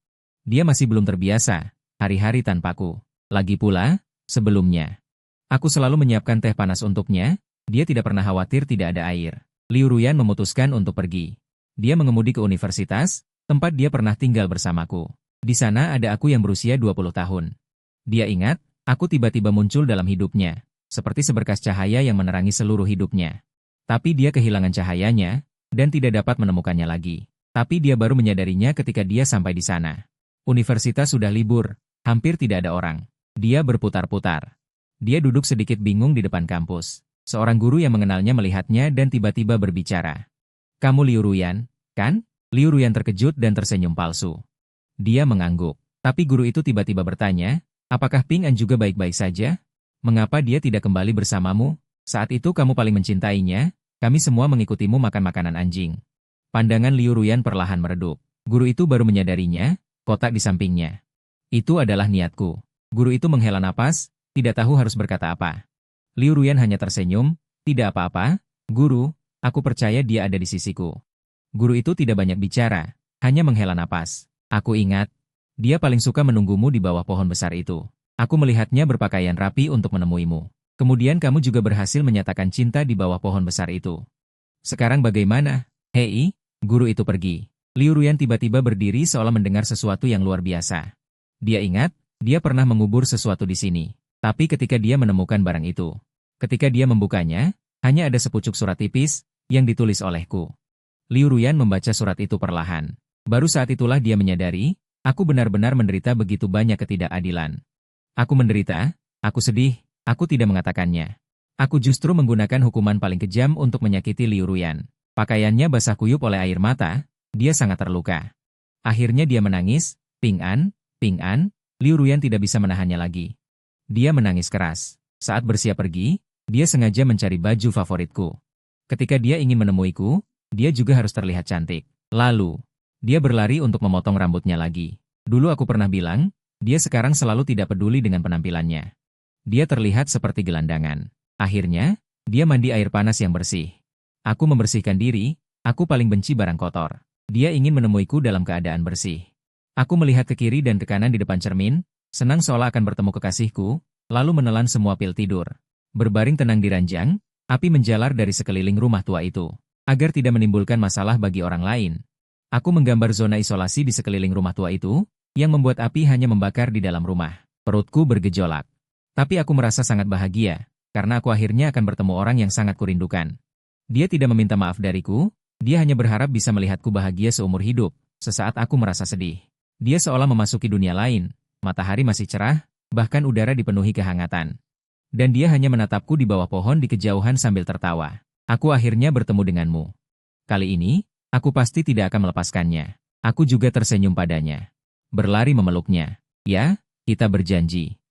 Dia masih belum terbiasa, hari-hari tanpaku. Lagi pula, sebelumnya, aku selalu menyiapkan teh panas untuknya, dia tidak pernah khawatir tidak ada air. Liu Ruyan memutuskan untuk pergi. Dia mengemudi ke universitas, tempat dia pernah tinggal bersamaku. Di sana ada aku yang berusia 20 tahun. Dia ingat, aku tiba-tiba muncul dalam hidupnya, seperti seberkas cahaya yang menerangi seluruh hidupnya. Tapi dia kehilangan cahayanya, dan tidak dapat menemukannya lagi. Tapi dia baru menyadarinya ketika dia sampai di sana. Universitas sudah libur, hampir tidak ada orang. Dia berputar-putar. Dia duduk sedikit bingung di depan kampus. Seorang guru yang mengenalnya melihatnya dan tiba-tiba berbicara. "Kamu Liu Ruyan, kan?" Liu Ruyan terkejut dan tersenyum palsu. Dia mengangguk. Tapi guru itu tiba-tiba bertanya, "Apakah Ping An juga baik-baik saja? Mengapa dia tidak kembali bersamamu? Saat itu kamu paling mencintainya, kami semua mengikutimu makan makanan anjing." Pandangan Liu Ruyan perlahan meredup. Guru itu baru menyadarinya, kotak di sampingnya. Itu adalah niatku. Guru itu menghela napas, tidak tahu harus berkata apa. Liu Ruyan hanya tersenyum, "Tidak apa-apa, guru, aku percaya dia ada di sisiku." Guru itu tidak banyak bicara, hanya menghela napas. "Aku ingat, dia paling suka menunggumu di bawah pohon besar itu. Aku melihatnya berpakaian rapi untuk menemuimu. Kemudian kamu juga berhasil menyatakan cinta di bawah pohon besar itu. Sekarang bagaimana?" "Hei," guru itu pergi. Liu Ruyan tiba-tiba berdiri seolah mendengar sesuatu yang luar biasa. Dia ingat, dia pernah mengubur sesuatu di sini. Tapi ketika dia menemukan barang itu, ketika dia membukanya, hanya ada sepucuk surat tipis yang ditulis olehku. Liu Ruyan membaca surat itu perlahan. Baru saat itulah dia menyadari, aku benar-benar menderita begitu banyak ketidakadilan. Aku menderita, aku sedih, aku tidak mengatakannya. Aku justru menggunakan hukuman paling kejam untuk menyakiti Liu Ruyan. Pakaiannya basah kuyup oleh air mata, dia sangat terluka. Akhirnya dia menangis, Ping An, Liu Ruyan tidak bisa menahannya lagi. Dia menangis keras. Saat bersiap pergi, dia sengaja mencari baju favoritku. Ketika dia ingin menemuiku, dia juga harus terlihat cantik. Lalu, dia berlari untuk memotong rambutnya lagi. Dulu aku pernah bilang, dia sekarang selalu tidak peduli dengan penampilannya. Dia terlihat seperti gelandangan. Akhirnya, dia mandi air panas yang bersih. Aku membersihkan diri, aku paling benci barang kotor. Dia ingin menemuiku dalam keadaan bersih. Aku melihat ke kiri dan ke kanan di depan cermin, senang seolah akan bertemu kekasihku, lalu menelan semua pil tidur. Berbaring tenang di ranjang, api menjalar dari sekeliling rumah tua itu. Agar tidak menimbulkan masalah bagi orang lain, aku menggambar zona isolasi di sekeliling rumah tua itu, yang membuat api hanya membakar di dalam rumah. Perutku bergejolak. Tapi aku merasa sangat bahagia, karena aku akhirnya akan bertemu orang yang sangat kurindukan. Dia tidak meminta maaf dariku, dia hanya berharap bisa melihatku bahagia seumur hidup, sesaat aku merasa sedih. Dia seolah memasuki dunia lain, matahari masih cerah, bahkan udara dipenuhi kehangatan. Dan dia hanya menatapku di bawah pohon di kejauhan sambil tertawa. Aku akhirnya bertemu denganmu. Kali ini, aku pasti tidak akan melepaskannya. Aku juga tersenyum padanya. Berlari memeluknya. Ya, kita berjanji.